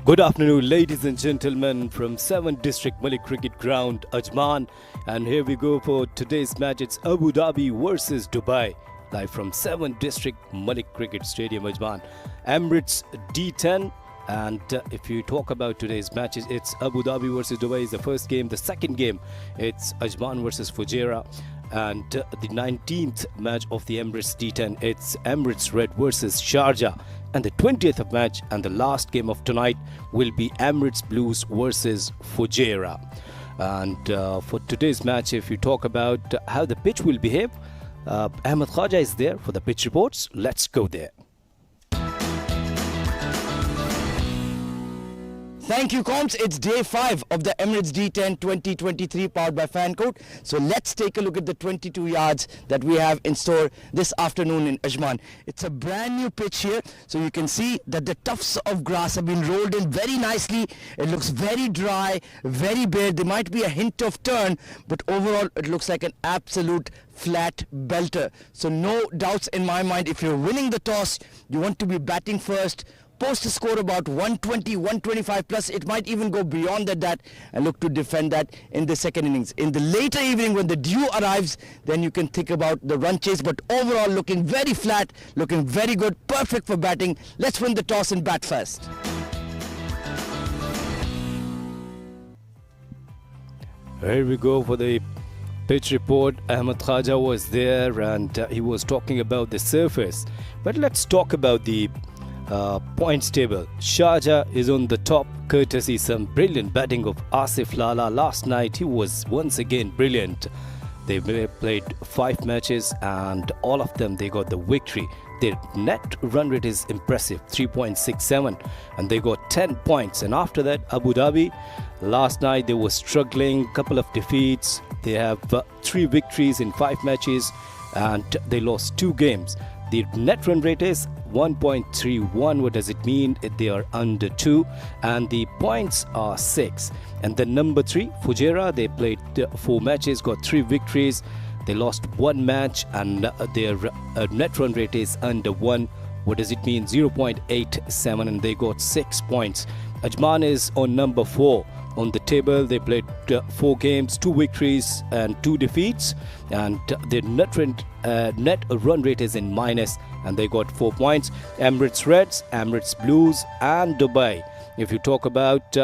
Good afternoon, ladies and gentlemen, from 7th District Malek Cricket Ground, Ajman. And here we go for today's match. It's Abu Dhabi versus Dubai. Live from 7th District Malek Cricket Stadium, Ajman. Emirates D10. And if you talk about today's matches, it's Abu Dhabi versus Dubai is the first game. The second game, it's Ajman versus Fujairah. And the 19th match of the Emirates D10, it's Emirates Red versus Sharjah. And the 20th of match and the last game of tonight will be Emirates Blues versus Fujairah. And for today's match, if you talk about how the pitch will behave, Ahmed Khaja is there for the pitch reports. Let's go there. Thank you, Combs. It's day 5 of the Emirates D10 2023 powered by FanCode. So let's take a look at the 22 yards that we have in store this afternoon in Ajman. It's a brand new pitch here. So you can see that the tufts of grass have been rolled in very nicely. It looks very dry, very bare. There might be a hint of turn, but overall it looks like an absolute flat belter. So no doubts in my mind, if you're winning the toss, you want to be batting first. Post a score about 120, 125 plus. It might even go beyond that and look to defend that in the second innings. In the later evening when the dew arrives, then you can think about the run chase. But overall looking very flat, looking very good, perfect for batting. Let's win the toss and bat first. Here we go for the pitch report. Ahmed Khaja was there and he was talking about the surface. But let's talk about the points table. Sharjah is on the top courtesy some brilliant batting of Asif Lala. Last night he was once again brilliant. They played 5 matches and all of them they got the victory. Their net run rate is impressive, 3.67, and they got 10 points. And after that, Abu Dhabi, last night they were struggling, couple of defeats. They have 3 victories in 5 matches and they lost 2 games. The net run rate is 1.31. What does it mean? They are under 2 and the points are 6. And then number 3, Fujairah, they played 4 matches, got 3 victories. They lost 1 match and their net run rate is under 1. What does it mean? 0.87, and they got 6 points. Ajman is on number 4 on the table. They played 4 games, 2 victories and 2 defeats, and their net run rate is in minus and they got 4 points. Emirates Reds, Emirates Blues and Dubai, if you talk about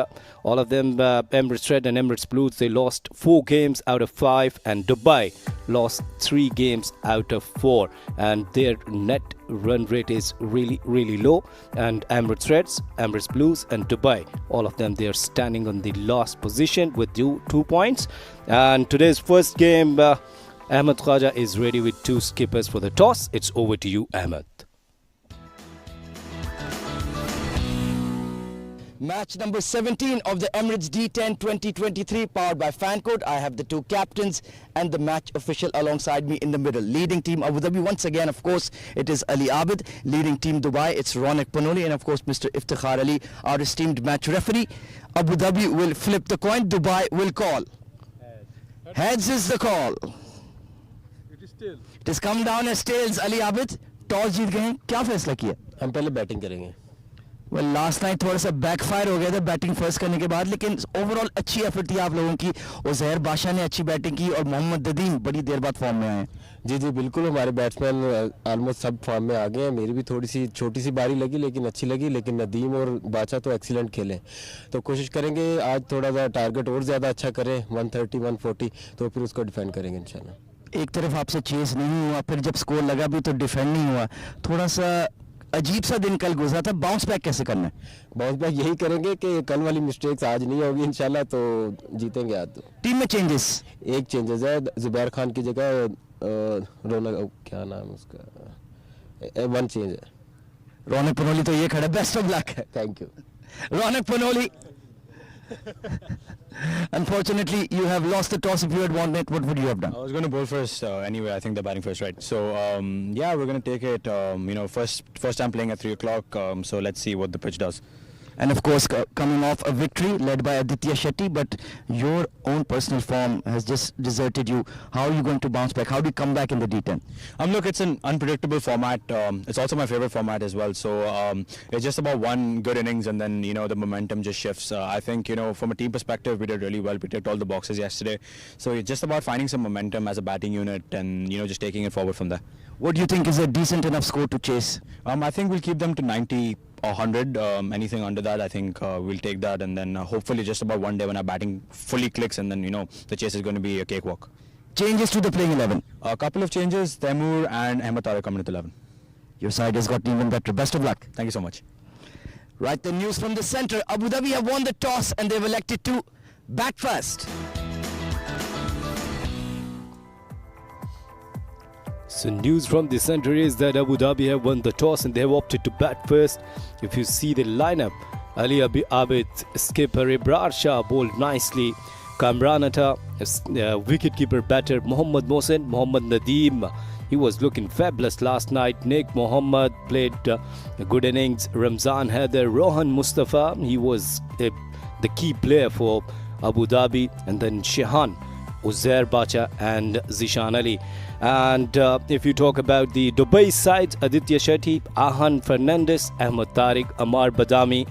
all of them, Emirates Red and Emirates Blues, they lost 4 games out of 5 and Dubai lost 3 games out of 4, and their net run rate is really low. And Emirates Reds, Emirates Blues and Dubai, all of them they are standing on the last position with 2 points. And today's first game, Ahmed Khaja is ready with 2 skippers for the toss. It's over to you, Ahmed. Match number 17 of the Emirates D10 2023 powered by FanCode. I have the 2 captains and the match official alongside me in the middle. Leading team Abu Dhabi, once again, of course, it is Ali Abid. Leading team Dubai, it's Ronak Panoli, and of course Mr. Iftikhar Ali, our esteemed match referee. Abu Dhabi will flip the coin, Dubai will call. Heads is the call. It has come down as tails. Ali Abid, toss जीत गए, क्या फैसला किया? हम पहले batting करेंगे. Well last night थोड़ा सा बैकफायर हो गया था बैटिंग फर्स्ट करने के बाद, लेकिन ओवरऑल अच्छी एफर्ट थी आप लोगों की और जहर बादशाह ने अच्छी बैटिंग की और मोहम्मद नदीम बड़ी देर बाद फॉर्म में आए. जी बिल्कुल, हमारे बैट्समैन ऑलमोस्ट सब फॉर्म में आ गए हैं. मेरी भी थोड़ी सी छोटी सी बारी लगी लेकिन अच्छी लगी, लेकिन नदीम और बादशाह तो एक्सीलेंट खेले. तो कोशिश करेंगे आज थोड़ा सा टारगेट और ज़्यादा अच्छा करें, 130 140, तो फिर उसको डिफेंड करेंगे इंशाल्लाह. एक तरफ आपसे चेस नहीं हुआ, फिर जब स्कोर लगा भी तो डिफेंड नहीं हुआ, थोड़ा सा अजीब सा दिन कल गुजरा था. बाउंस बैक कैसे करना है? बाउंस बैक यही करेंगे कि कल वाली मिस्टेक्स आज नहीं होगी इंशाल्लाह, तो जीतेंगे आज. तो टीम में चेंजेस, एक चेंजेस है, जुबैर खान की जगह रौनक, क्या नाम उसका, 1 चेंज है. रौनक पनोली तो ये खड़ा, best of luck. Thank you Raunak Panoli. Unfortunately, you have lost the toss. If you had won it, what would you have done? I was going to bowl first anyway. I think they're batting first, right? So yeah, we're going to take it. First time playing at 3 o'clock. So let's see what the pitch does. And of course, coming off a victory led by Aditya Shetty, but your own personal form has just deserted you. How are you going to bounce back? How do you come back in the D10? Look, it's an unpredictable format. It's also my favorite format as well. So it's just about one good innings and then, the momentum just shifts. I think, from a team perspective, we did really well. We ticked all the boxes yesterday. So it's just about finding some momentum as a batting unit and, just taking it forward from there. What do you think is a decent enough score to chase? I think we'll keep them to 90 or 100. Anything under that, I think we'll take that. And then hopefully just about one day when our batting fully clicks and then, the chase is going to be a cakewalk. Changes to the playing 11. A couple of changes. Taimur and Ahmed Tariq coming into 11. Your side has gotten even better. Best of luck. Thank you so much. Right, the news from the centre. Abu Dhabi have won the toss and they've elected to bat first. So news from the centre is that Abu Dhabi have won the toss and they have opted to bat first. If you see the lineup, Ali Abid, skipper Ibrar Shah bowled nicely. Kamran Atta, wicketkeeper batter Mohammad Mohsen, Mohammad Nadeem, he was looking fabulous last night. Nick Mohammad played a good innings. Ramzan Haider, Rohan Mustafa, he was the key player for Abu Dhabi. And then Shehan, Uzair Bacha and Zishan Ali. And if you talk about the Dubai side, Aditya Shetty, Ahan Fernandez, Ahmed Tariq, Amar Badami,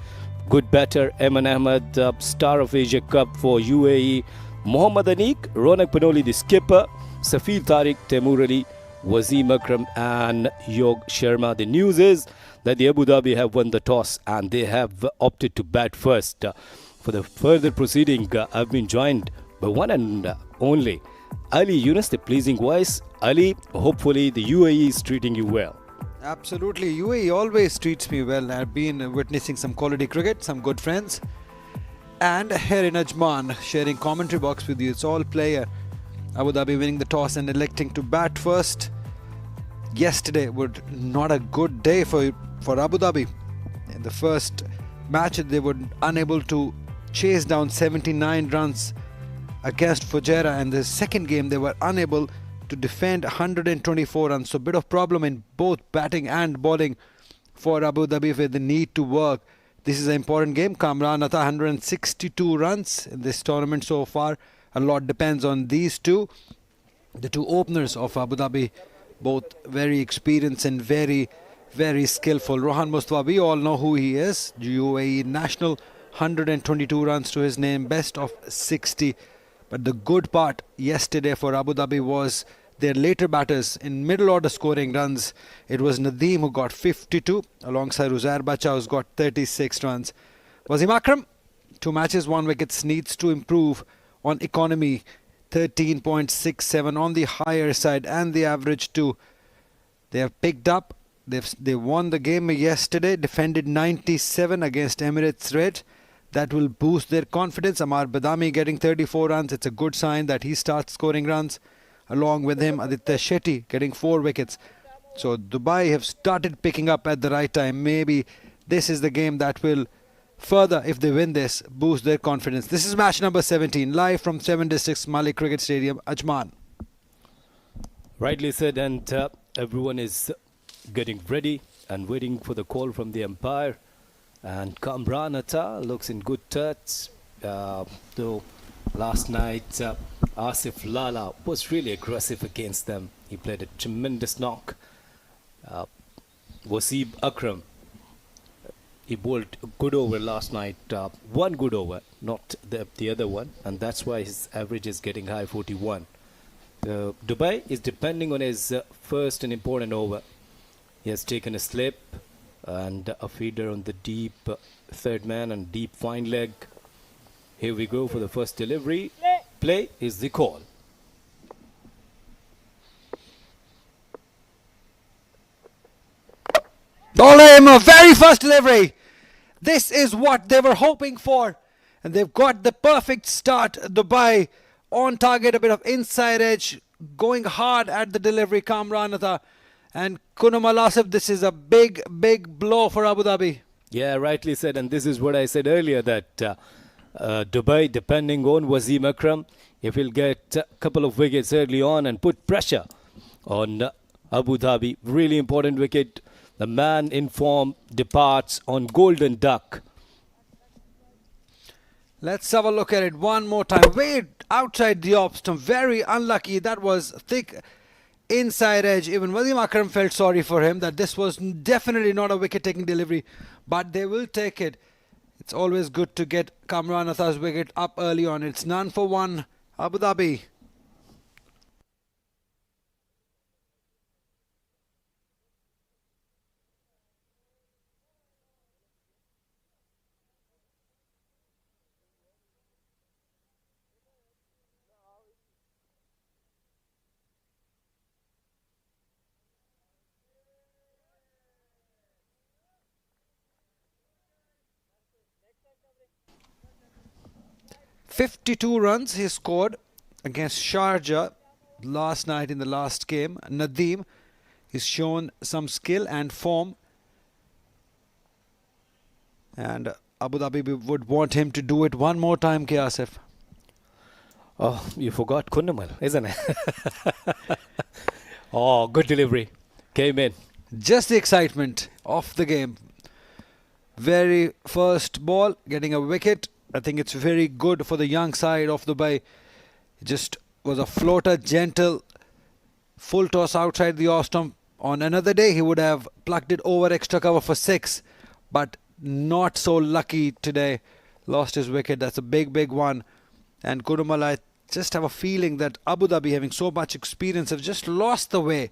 good batter, Eman Ahmed, star of Asia Cup for UAE, Mohammad Anik, Ronak Panoli the skipper, Safir Tariq, Taimur Ali, Wasim Akram and Yog Sharma. The news is that the Abu Dhabi have won the toss and they have opted to bat first. For the further proceeding, I've been joined by one and only Ali Yunus, the pleasing voice. Ali, hopefully the UAE is treating you well. Absolutely, UAE always treats me well. I've been witnessing some quality cricket, some good friends, and here in Ajman, sharing commentary box with you. It's all player. Abu Dhabi winning the toss and electing to bat first. Yesterday was not a good day for Abu Dhabi. In the first match, they were unable to chase down 79 runs against Fujairah, and the second game they were unable to defend 124 runs. So a bit of problem in both batting and bowling for Abu Dhabi with the need to work. This is an important game. Kamran Atta 162 runs in this tournament so far. A lot depends on these two. The two openers of Abu Dhabi, both very experienced and very, very skillful. Rohan Mustafa, we all know who he is. UAE national, 122 runs to his name, best of 60. But the good part yesterday for Abu Dhabi was their later batters in middle order scoring runs. It was Nadeem who got 52 alongside Uzair Bacha who's got 36 runs. Wasim Akram, 2 matches, 1 wickets, needs to improve on economy, 13.67 on the higher side, and the average too. They have picked up. They won the game yesterday, defended 97 against Emirates Red. That will boost their confidence. Amar Badami getting 34 runs. It's a good sign that he starts scoring runs. Along with him, Aditya Shetty getting 4 wickets. So Dubai have started picking up at the right time. Maybe this is the game that will further, if they win this, boost their confidence. This is match number 17, live from 7 Districts Malek Cricket Stadium, Ajman. Rightly said, and everyone is getting ready and waiting for the call from the umpire. And Kamran Atta looks in good touch, though last night Asif Lala was really aggressive against them. He played a tremendous knock. Wasim Akram, he bowled a good over last night, one good over, not the other one, and that's why his average is getting high, 41. Dubai is depending on his first and important over. He has taken a slip and a feeder on the deep third man and deep fine leg. Here we go for the first delivery. Play is the call. Dolem, very first delivery. This is what they were hoping for. And they've got the perfect start. Dubai on target, a bit of inside edge, going hard at the delivery. Kamran Atta and Kunum Al Asif. This is a big, big blow for Abu Dhabi. Yeah, rightly said. And this is what I said earlier, that Dubai, depending on Wasim Akram, if he'll get a couple of wickets early on and put pressure on Abu Dhabi. Really important wicket. The man in form departs on golden duck. Let's have a look at it one more time. Way outside the off stump. Very unlucky. That was thick inside edge. Even Wasim Akram felt sorry for him that this was definitely not a wicket-taking delivery. But they will take it. It's always good to get Kamran Athar's wicket up early on. It's none for one. Abu Dhabi. "52 runs he scored against Sharjah last night in the last game. Nadeem has shown some skill and form, and Abu Dhabi would want him to do it one more time, K. Asif. Oh, you forgot Kunnamal, isn't it? Oh, good delivery. Came in. Just the excitement of the game. Very first ball, getting a wicket. I think it's very good for the young side of Dubai. It just was a floater, gentle, full toss outside the off stump. On another day, he would have plucked it over extra cover for 6, but not so lucky today. Lost his wicket. That's a big, big one. And Kurumal, I just have a feeling that Abu Dhabi, having so much experience, have just lost the way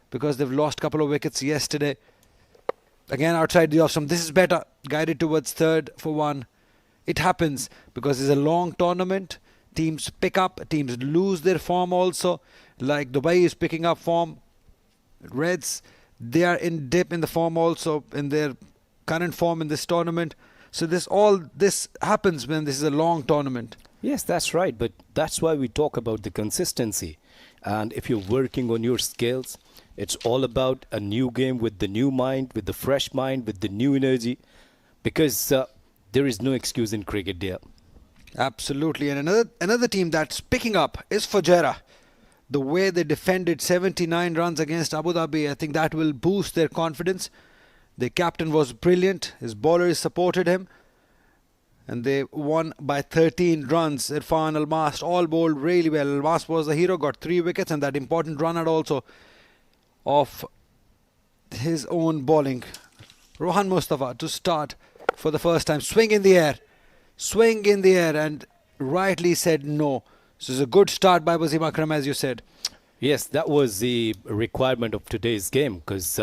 because they've lost a couple of wickets yesterday. Again, outside the off stump. This is better. Guided towards third for 1. It happens because it's a long tournament. Teams pick up, teams lose their form also. Like Dubai is picking up form. Reds, they are in dip in the form also, in their current form in this tournament. So this happens when this is a long tournament. Yes, that's right. But that's why we talk about the consistency. And if you're working on your skills, it's all about a new game with the new mind, with the fresh mind, with the new energy. Because there is no excuse in cricket, dear. Absolutely. And another team that's picking up is Fujairah. The way they defended 79 runs against Abu Dhabi, I think that will boost their confidence. Their captain was brilliant. His bowlers supported him. And they won by 13 runs. Irfan, Almas all bowled really well. Almas was the hero, got 3 wickets, and that important run out also of his own bowling. Rohan Mustafa to start for the first time. Swing in the air. Swing in the air, and rightly said no. So it's a good start by Wasim Akram, as you said. Yes, that was the requirement of today's game because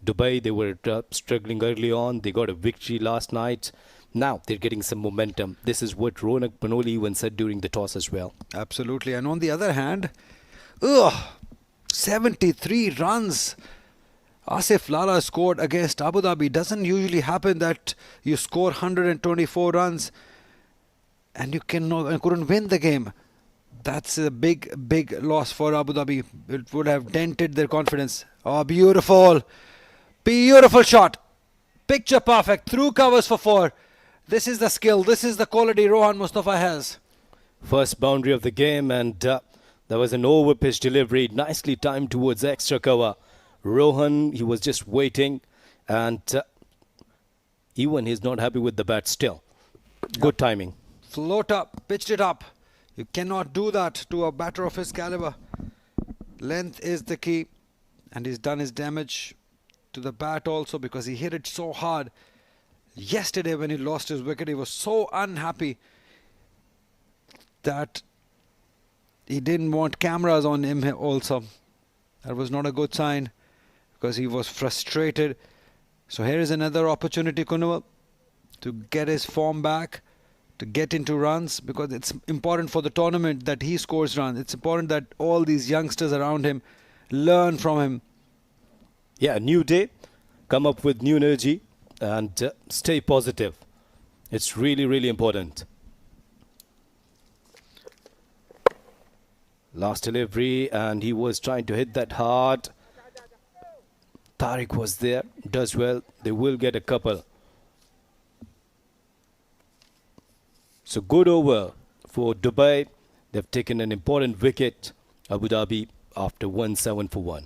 Dubai, they were struggling early on. They got a victory last night. Now they're getting some momentum. This is what Ronak Banoli even said during the toss as well. Absolutely. And on the other hand, 73 runs. Asif Lala scored against Abu Dhabi. Doesn't usually happen that you score 124 runs and you couldn't win the game. That's a big, big loss for Abu Dhabi. It would have dented their confidence. Oh, beautiful. Beautiful shot. Picture perfect. Through covers for 4. This is the skill. This is the quality Rohan Mustafa has. First boundary of the game, and there was an over-pitch delivery. Nicely timed towards extra cover. Rohan, he was just waiting, and even he's not happy with the bat still. Good timing. Float up, pitched it up. You cannot do that to a batter of his caliber. Length is the key, and he's done his damage to the bat also because he hit it so hard. Yesterday when he lost his wicket, he was so unhappy that he didn't want cameras on him also. That was not a good sign because he was frustrated. So here is another opportunity, Kunwal, to get his form back, to get into runs, because it's important for the tournament that he scores runs. It's important that all these youngsters around him learn from him. Yeah, a new day, come up with new energy and stay positive. It's really, really important. Last delivery, and he was trying to hit that hard. Tariq was there, does well. They will get a couple. So good over for Dubai. They've taken an important wicket. Abu Dhabi after 1-7 for 1.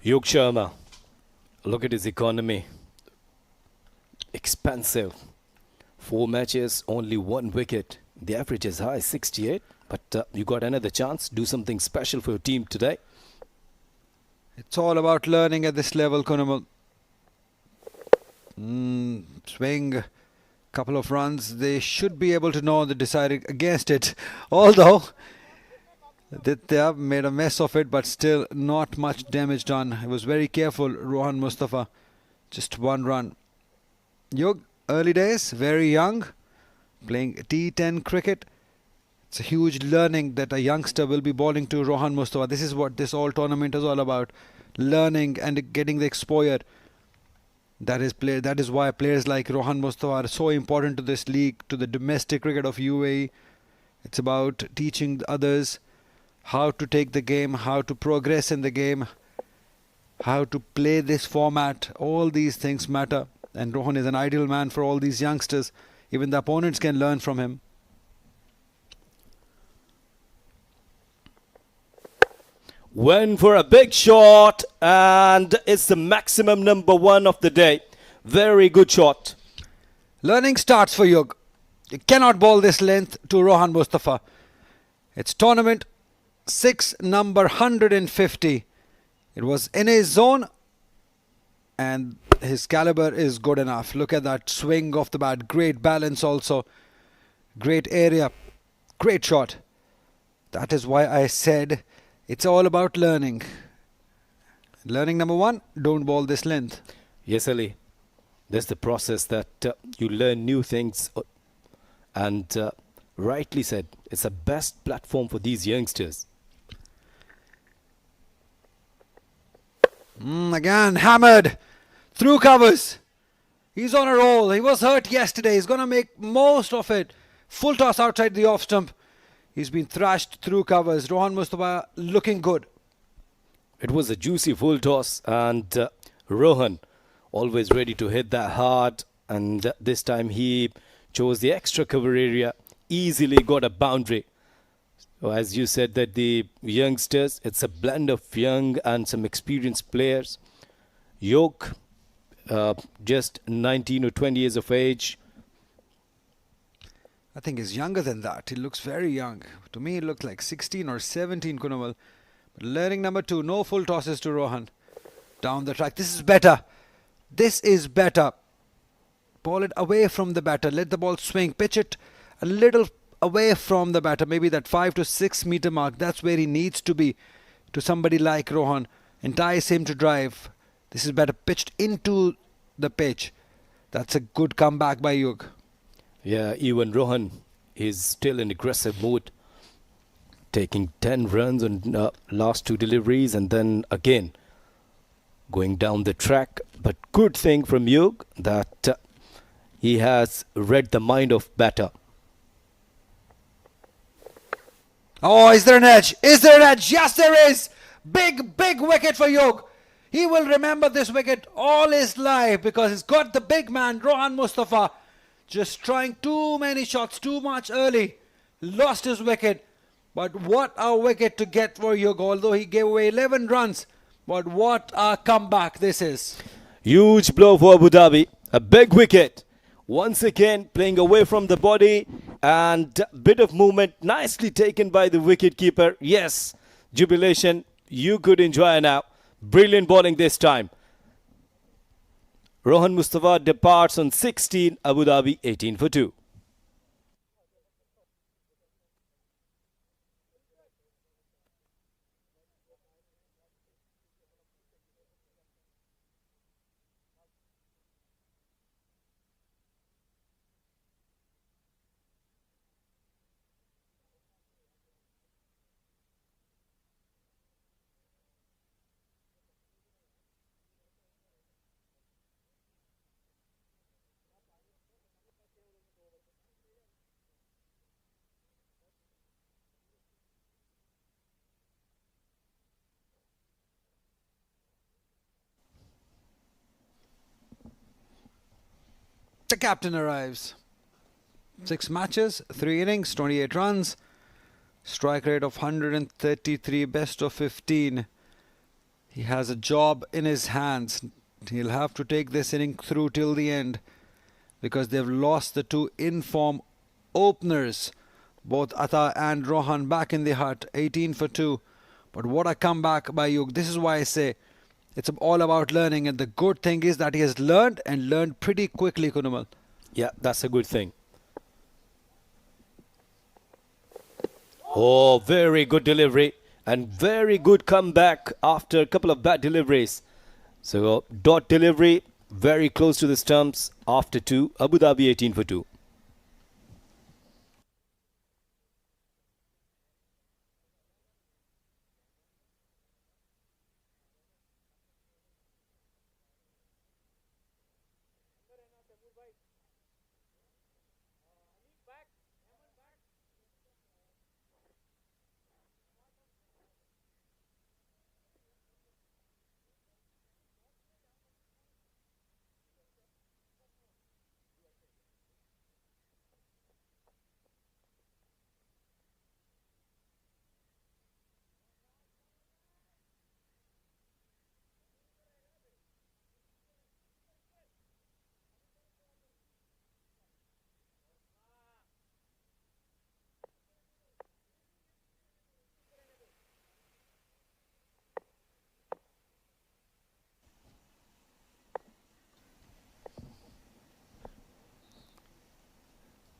Yog Sharma, look at his economy. Expensive. 4 matches, only 1 wicket. The average is high, 68. But you got another chance. Do something special for your team today. It's all about learning at this level, Kunamal. Swing, couple of runs. They should be able to know the deciding against it. Although they have made a mess of it, but still not much damage done. It was very careful, Rohan Mustafa. Just 1 run. Yog, early days, very young, playing T10 cricket. It's a huge learning that a youngster will be bowling to Rohan Mustafa. This is what this all tournament is all about. Learning and getting the exposure. That is why players like Rohan Mustafa are so important to this league, to the domestic cricket of UAE. It's about teaching others how to take the game, how to progress in the game, how to play this format. All these things matter. And Rohan is an ideal man for all these youngsters. Even the opponents can learn from him. Went for a big shot, and it's the maximum #1 of the day. Very good shot. Learning starts for Yug. You cannot bowl this length to Rohan Mustafa. It's tournament 6, number 150. It was in his zone, and his caliber is good enough. Look at that swing off the bat. Great balance also. Great area. Great shot. That is why I said it's all about learning. Learning #1, don't bowl this length. Yes, Ali. That's the process that you learn new things. And rightly said, it's the best platform for these youngsters. Again, hammered. Through covers. He's on a roll. He was hurt yesterday. He's going to make most of it. Full toss outside the off stump. He's been thrashed through covers. Rohan Mustafa looking good. It was a juicy full toss, and Rohan always ready to hit that hard. And this time he chose the extra cover area. Easily got a boundary. So as you said that the youngsters, it's a blend of young and some experienced players. Yog, just 19 or 20 years of age. I think he's younger than that. He looks very young. To me, he looked like 16 or 17, Kunamal. But learning #2, no full tosses to Rohan. Down the track. This is better. This is better. Ball it away from the batter. Let the ball swing. Pitch it a little away from the batter. Maybe that 5 to 6 meter mark. That's where he needs to be to somebody like Rohan. Entice him to drive. This is better. Pitched into the pitch. That's a good comeback by Yug. Yeah, even Rohan is still in aggressive mood. Taking 10 runs on last 2 deliveries and then again going down the track. But good thing from Yug that he has read the mind of batter. Oh, is there an edge? Is there an edge? Yes, there is. Big, big wicket for Yug. He will remember this wicket all his life because he's got the big man, Rohan Mustafa. Just trying too many shots, too much early. Lost his wicket. But what a wicket to get for Yug. Although he gave away 11 runs. But what a comeback this is. Huge blow for Abu Dhabi. A big wicket. Once again playing away from the body. And bit of movement. Nicely taken by the wicketkeeper. Yes, jubilation. You could enjoy now. Brilliant bowling this time. Rohan Mustafa departs on 16, Abu Dhabi 18 for 2. Mr. Captain arrives. 6 matches, 3 innings, 28 runs. Strike rate of 133, best of 15. He has a job in his hands. He'll have to take this inning through till the end because they've lost the 2 in-form openers, both Atta and Rohan, back in the hut, 18 for 2. But what a comeback by Yug. This is why I say it's all about learning, and the good thing is that he has learned and learned pretty quickly, Kunamal. Yeah, that's a good thing. Oh, very good delivery and very good comeback after a couple of bad deliveries. So, dot delivery, very close to the stumps after 2. Abu Dhabi 18 for 2.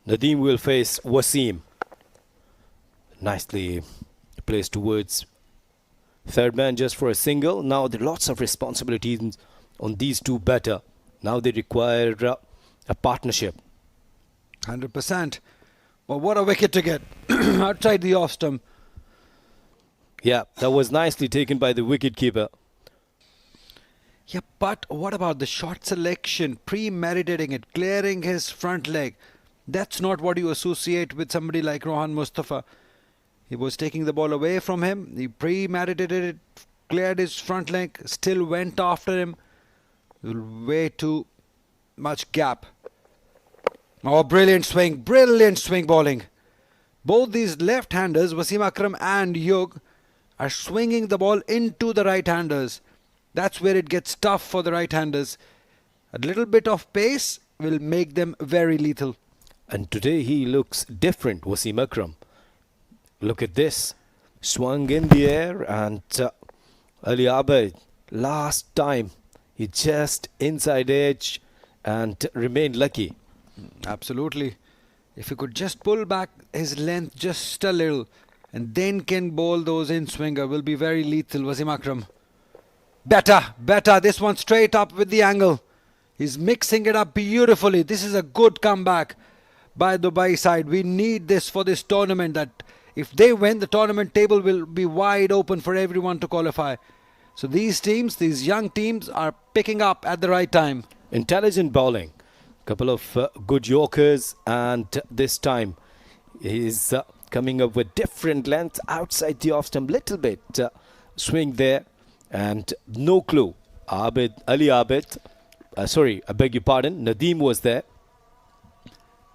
Nadeem will face Wasim. Nicely placed towards third man just for a single. Now there are lots of responsibilities on these two batter. Now they require a partnership. 100%. Well, what a wicket to get outside the off stump. Yeah, that was nicely taken by the wicketkeeper. Yeah, but what about the shot selection, premeditating it, clearing his front leg? That's not what you associate with somebody like Rohan Mustafa. He was taking the ball away from him. He premeditated it, cleared his front leg, still went after him. Way too much gap. Oh, brilliant swing bowling. Both these left-handers, Wasim Akram and Yug, are swinging the ball into the right-handers. That's where it gets tough for the right-handers. A little bit of pace will make them very lethal. And today he looks different, Wasim Akram. Look at this. Swung in the air and Ali Abid, last time, he just inside edge and remained lucky. Absolutely. If he could just pull back his length just a little and then can bowl those in-swinger, will be very lethal, Wasim Akram. Better. This one straight up with the angle. He's mixing it up beautifully. This is a good comeback by Dubai side. We need this for this tournament, that if they win, the tournament table will be wide open for everyone to qualify. So these teams, these young teams, are picking up at the right time. Intelligent bowling. Couple of good yorkers, and this time he's coming up with different lengths outside the off stump. Little bit swing there, and no clue. Ali Abid, I beg your pardon, Nadeem was there.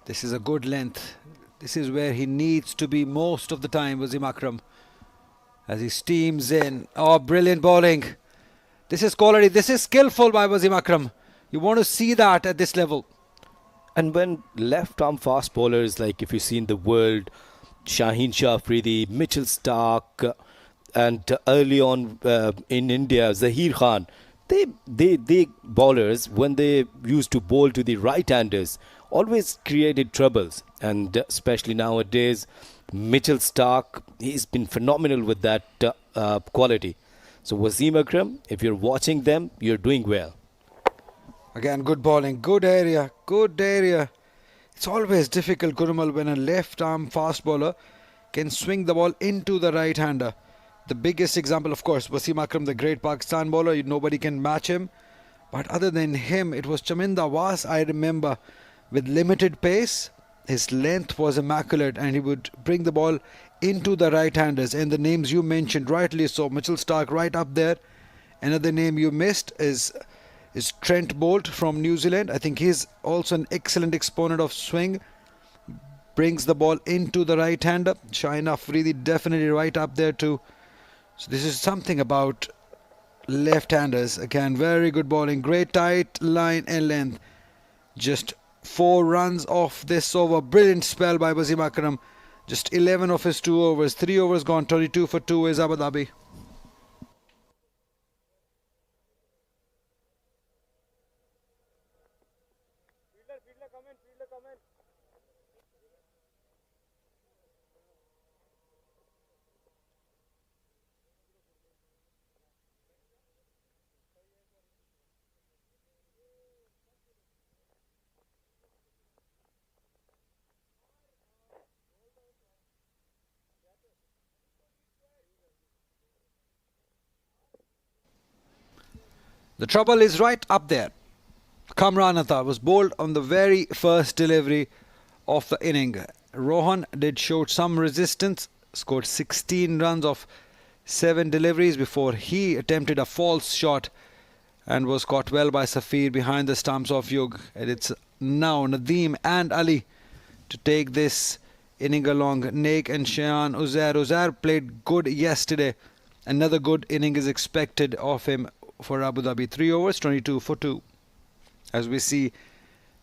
This is a good length. This is where he needs to be most of the time, Wasim Akram, as he steams in. Oh, brilliant bowling. This is quality. This is skillful by Wasim Akram. You want to see that at this level. And when left-arm fast bowlers, like if you see in the world, Shaheen Shah Afridi, Mitchell Stark, and early on in India, Zaheer Khan, they bowlers, when they used to bowl to the right-handers, always created troubles. And especially nowadays, Mitchell Stark, he's been phenomenal with that quality. So Wasim Akram, if you're watching them, you're doing well. Again, good bowling, good area. It's always difficult, Gurumal, when a left-arm fast bowler can swing the ball into the right-hander. The biggest example, of course, Wasim Akram, the great Pakistan bowler. Nobody can match him. But other than him, it was Chaminda Was, I remember, with limited pace. His length was immaculate, and he would bring the ball into the right-handers. And the names you mentioned, rightly so, Mitchell Stark right up there. Another name you missed is is Trent Bolt from New Zealand. I think he's also an excellent exponent of swing. Brings the ball into the right-hander. Shaheen Afridi definitely right up there too. So this is something about left-handers. Again, very good bowling. Great tight line and length. Just 4 runs off this over. Brilliant spell by Wasim Akram. Just 11 of his 2 overs. 3 overs gone. 22 for 2 is Abu Dhabi. The trouble is right up there. Kamranatha was bowled on the very first delivery of the inning. Rohan did show some resistance, scored 16 runs off 7 deliveries before he attempted a false shot and was caught well by Safir behind the stumps of Yug. And it's now Nadeem and Ali to take this inning along. Naik and Shayan Uzair. Uzair played good yesterday. Another good inning is expected of him for Abu Dhabi. 3 overs, 22 for 2. As we see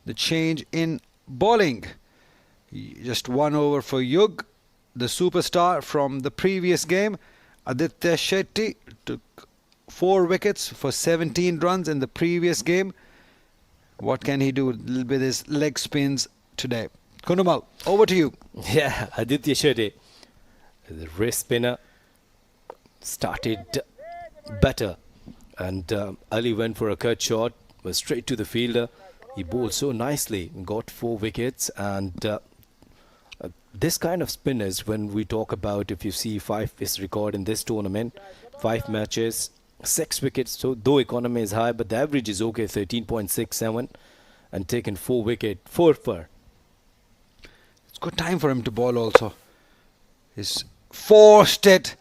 the change in bowling. Just 1 over for Yug, the superstar from the previous game. Aditya Shetty took 4 wickets for 17 runs in the previous game. What can he do with his leg spins today? Kunumal, over to you. Yeah, Aditya Shetty, the wrist spinner, started better. And Ali went for a cut shot, was straight to the fielder. He bowled so nicely, got 4 wickets. And this kind of spinners, when we talk about, if you see 5 his record in this tournament, 5 matches, 6 wickets. So though economy is high, but the average is okay, 13.67, and taken 4 wicket, 4 for. It's good time for him to bowl also. He's forced it.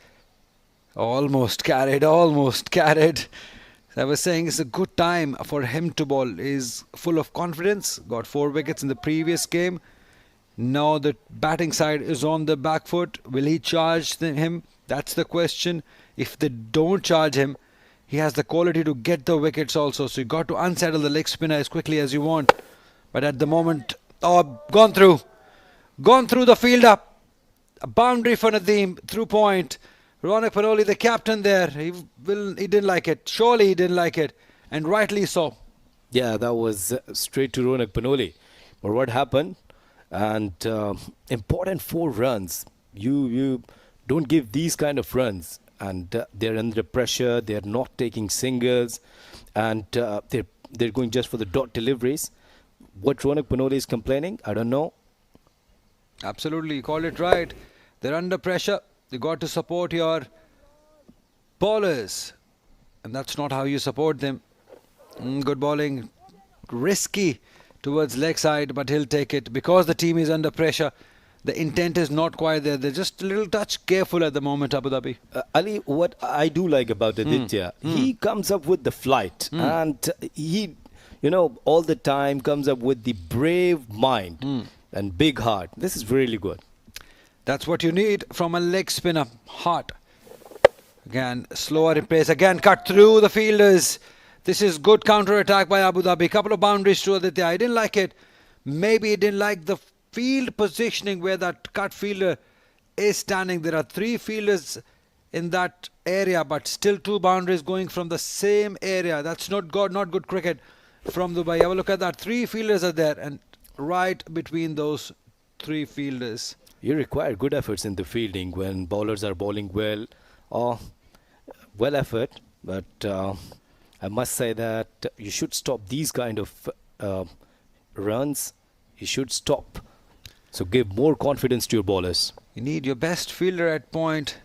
Almost carried. I was saying it's a good time for him to bowl. He's full of confidence. Got 4 wickets in the previous game. Now the batting side is on the back foot. Will he charge him? That's the question. If they don't charge him, he has the quality to get the wickets also. So you got to unsettle the leg spinner as quickly as you want. But at the moment, gone through the fielder. A boundary for Nadeem, through point. Ronak Panoli, the captain there, he didn't like it. Surely he didn't like it, and rightly so. Yeah, that was straight to Ronak Panoli. But what happened? And important 4 runs. You don't give these kind of runs, and they're under pressure. They're not taking singles, and they're going just for the dot deliveries. What Ronak Panoli is complaining, I don't know. Absolutely, you called it right. They're under pressure. You got to support your bowlers, and that's not how you support them. Good bowling, risky towards leg side, but he'll take it because the team is under pressure. The intent is not quite there. They're just a little touch careful at the moment, Abu Dhabi. Ali, what I do like about Aditya, he comes up with the flight, and he, all the time comes up with the brave mind and big heart. This is really good. That's what you need from a leg spinner. Heart. Again, slower in pace. Again, cut through the fielders. This is good counter-attack by Abu Dhabi. Couple of boundaries to Aditya. I didn't like it. Maybe he didn't like the field positioning where that cut fielder is standing. There are 3 fielders in that area, but still 2 boundaries going from the same area. That's not good cricket from Dubai. Have a look at that. 3 fielders are there, and right between those 3 fielders. You require good efforts in the fielding when bowlers are bowling well. Well effort, but I must say that you should stop these kind of runs. You should stop. So give more confidence to your bowlers. You need your best fielder at point.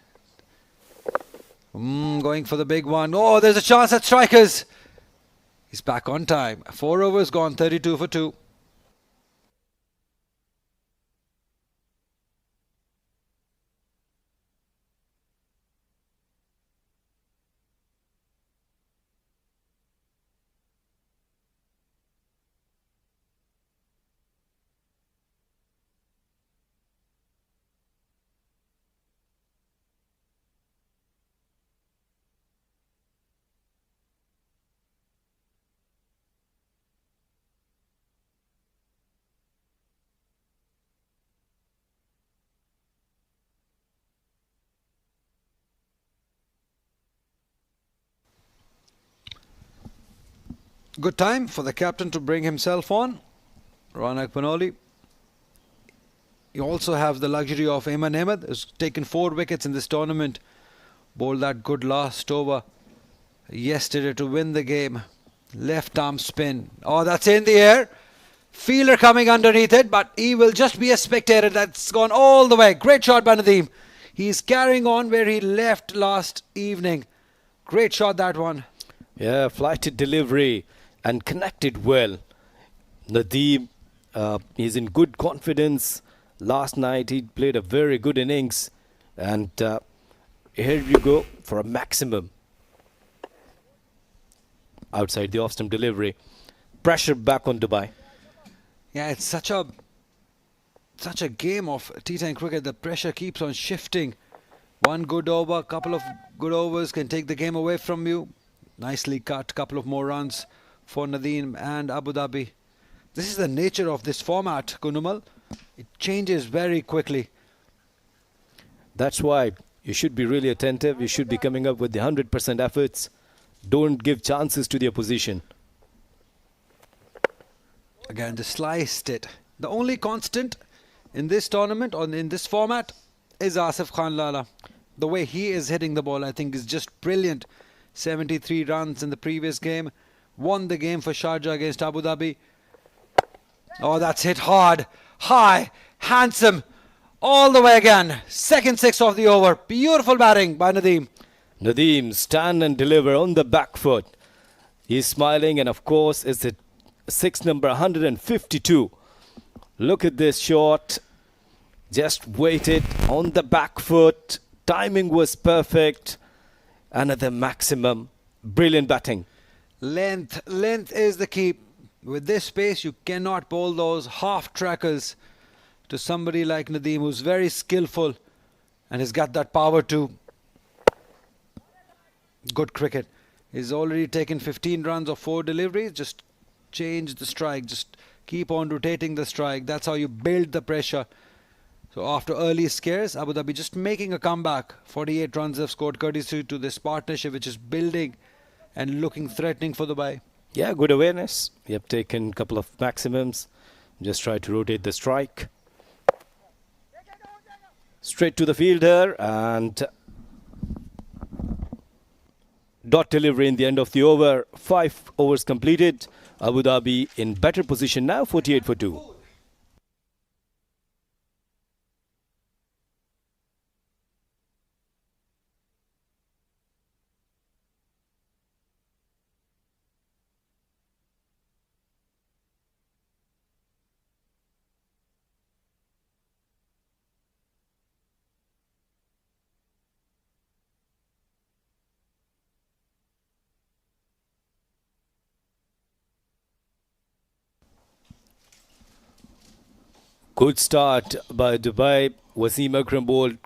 Going for the big one. Oh, there's a chance at strikers. He's back on time. 4 overs gone, 32 for 2. Good time for the captain to bring himself on. Ronak Panoli. You also have the luxury of Ayman Ahmed, who's taken 4 wickets in this tournament. Bowled that good last over yesterday to win the game. Left arm spin. Oh, that's in the air. Fielder coming underneath it, but he will just be a spectator. That's gone all the way. Great shot by Nadeem. He's carrying on where he left last evening. Great shot, that one. Yeah, flighted delivery and connected well. Nadeem is in good confidence. Last night he played a very good innings, and here you go for a maximum. Outside the off-stump delivery. Pressure back on Dubai. Yeah, it's such a game of T10 cricket. The pressure keeps on shifting. One good over, couple of good overs can take the game away from you. Nicely cut, couple of more runs for Nadeem and Abu Dhabi. This is the nature of this format, Kunumal. It changes very quickly. That's why you should be really attentive. You should be coming up with the 100% efforts. Don't give chances to the opposition. Again, they sliced it. The only constant in this tournament or in this format is Asif Khan Lala. The way he is hitting the ball, I think, is just brilliant. 73 runs in the previous game. Won the game for Sharjah against Abu Dhabi. Oh, that's hit hard, high, handsome, all the way again. Second 6 of the over. Beautiful batting by Nadeem. Nadeem stand and deliver on the back foot. He's smiling, and of course it's the 6 number 152. Look at this shot. Just waited on the back foot. Timing was perfect. Another maximum. Brilliant batting. Length is the key. With this pace, you cannot bowl those half trackers to somebody like Nadeem, who's very skillful and has got that power too. Good cricket. He's already taken 15 runs of 4 deliveries. Just change the strike. Just keep on rotating the strike. That's how you build the pressure. So after early scares, Abu Dhabi just making a comeback. 48 runs have scored courtesy to this partnership, which is building and looking threatening for Dubai. Yeah, good awareness. You have taken a couple of maximums. Just try to rotate the strike. Straight to the fielder, and dot delivery in the end of the over. 5 overs completed. Abu Dhabi in better position now, 48 for 2. Good start by Dubai. Wasim Akram bowled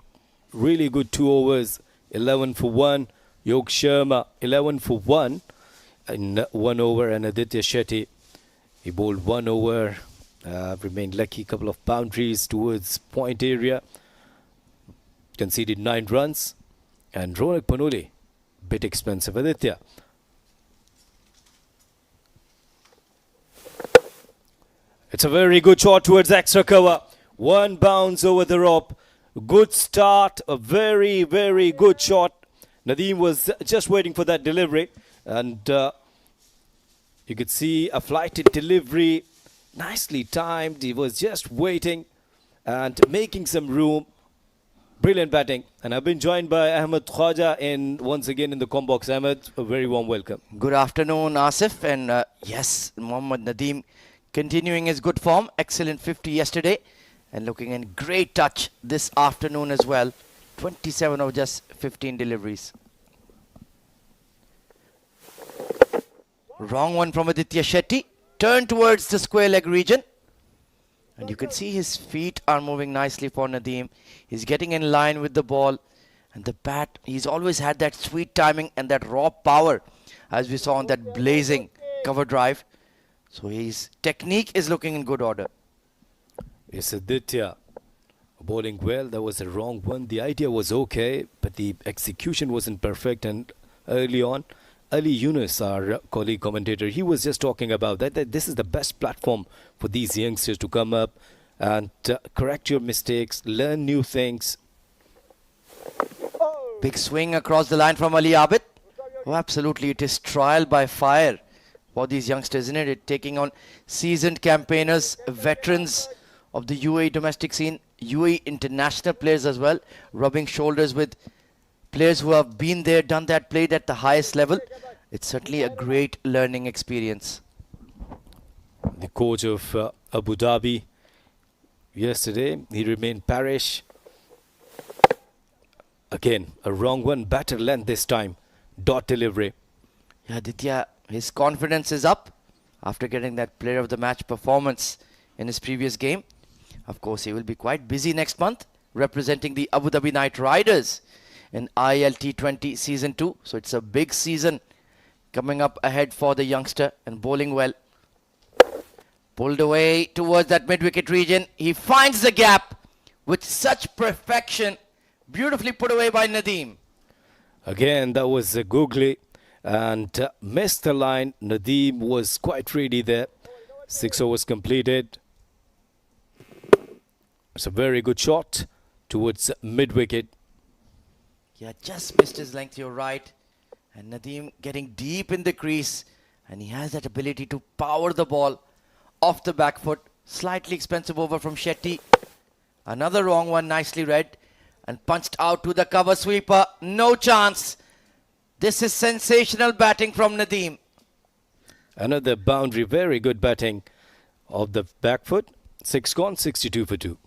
really good 2 overs, 11 for 1. Yog Sharma 11 for 1 in 1 over, and Aditya Shetty, he bowled 1 over, remained lucky, couple of boundaries towards point area, conceded 9 runs, and Ronak Panoli, bit expensive. Aditya. It's a very good shot towards extra cover. 1 bounce over the rope. Good start. A very, very good shot. Nadeem was just waiting for that delivery. And you could see a flighted delivery. Nicely timed. He was just waiting and making some room. Brilliant batting. And I've been joined by Ahmed Khwaja once again in the combox. Ahmed, a very warm welcome. Good afternoon, Asif. And yes, Mohammad Nadeem continuing his good form. Excellent 50 yesterday and looking in great touch this afternoon as well. 27 of just 15 deliveries. Wrong one from Aditya Shetty. Turn towards the square leg region. And you can see his feet are moving nicely for Nadeem. He's getting in line with the ball. And the bat, he's always had that sweet timing and that raw power, as we saw on that blazing cover drive. So his technique is looking in good order. Yes, Aditya bowling well. That was a wrong one. The idea was okay, but the execution wasn't perfect. And early on, Ali Yunus, our colleague commentator, he was just talking about that this is the best platform for these youngsters to come up and correct your mistakes, learn new things. Big swing across the line from Ali Abid. Oh, absolutely. It is trial by fire for these youngsters, isn't it? Taking on seasoned campaigners, veterans of the UAE domestic scene, UAE international players as well, rubbing shoulders with players who have been there, done that, played at the highest level. It's certainly a great learning experience. The coach of Abu Dhabi yesterday, he remained parish. Again, a wrong one, better length this time. Dot delivery. Yeah, Ditya, his confidence is up after getting that player of the match performance in his previous game. Of course, he will be quite busy next month representing the Abu Dhabi Knight Riders in ILT20 Season 2. So it's a big season coming up ahead for the youngster, and bowling well. Pulled away towards that mid-wicket region. He finds the gap with such perfection. Beautifully put away by Nadeem. Again, that was a googly and missed the line. Nadeem was quite ready there. 6 overs completed. It's a very good shot towards mid-wicket. Yeah, just missed his length, you're right. And Nadeem getting deep in the crease. And he has that ability to power the ball off the back foot. Slightly expensive over from Shetty. Another wrong one, nicely read. And punched out to the cover sweeper. No chance. This is sensational batting from Nadeem. Another boundary, very good batting of the back foot. 6 gone, 62 for 2.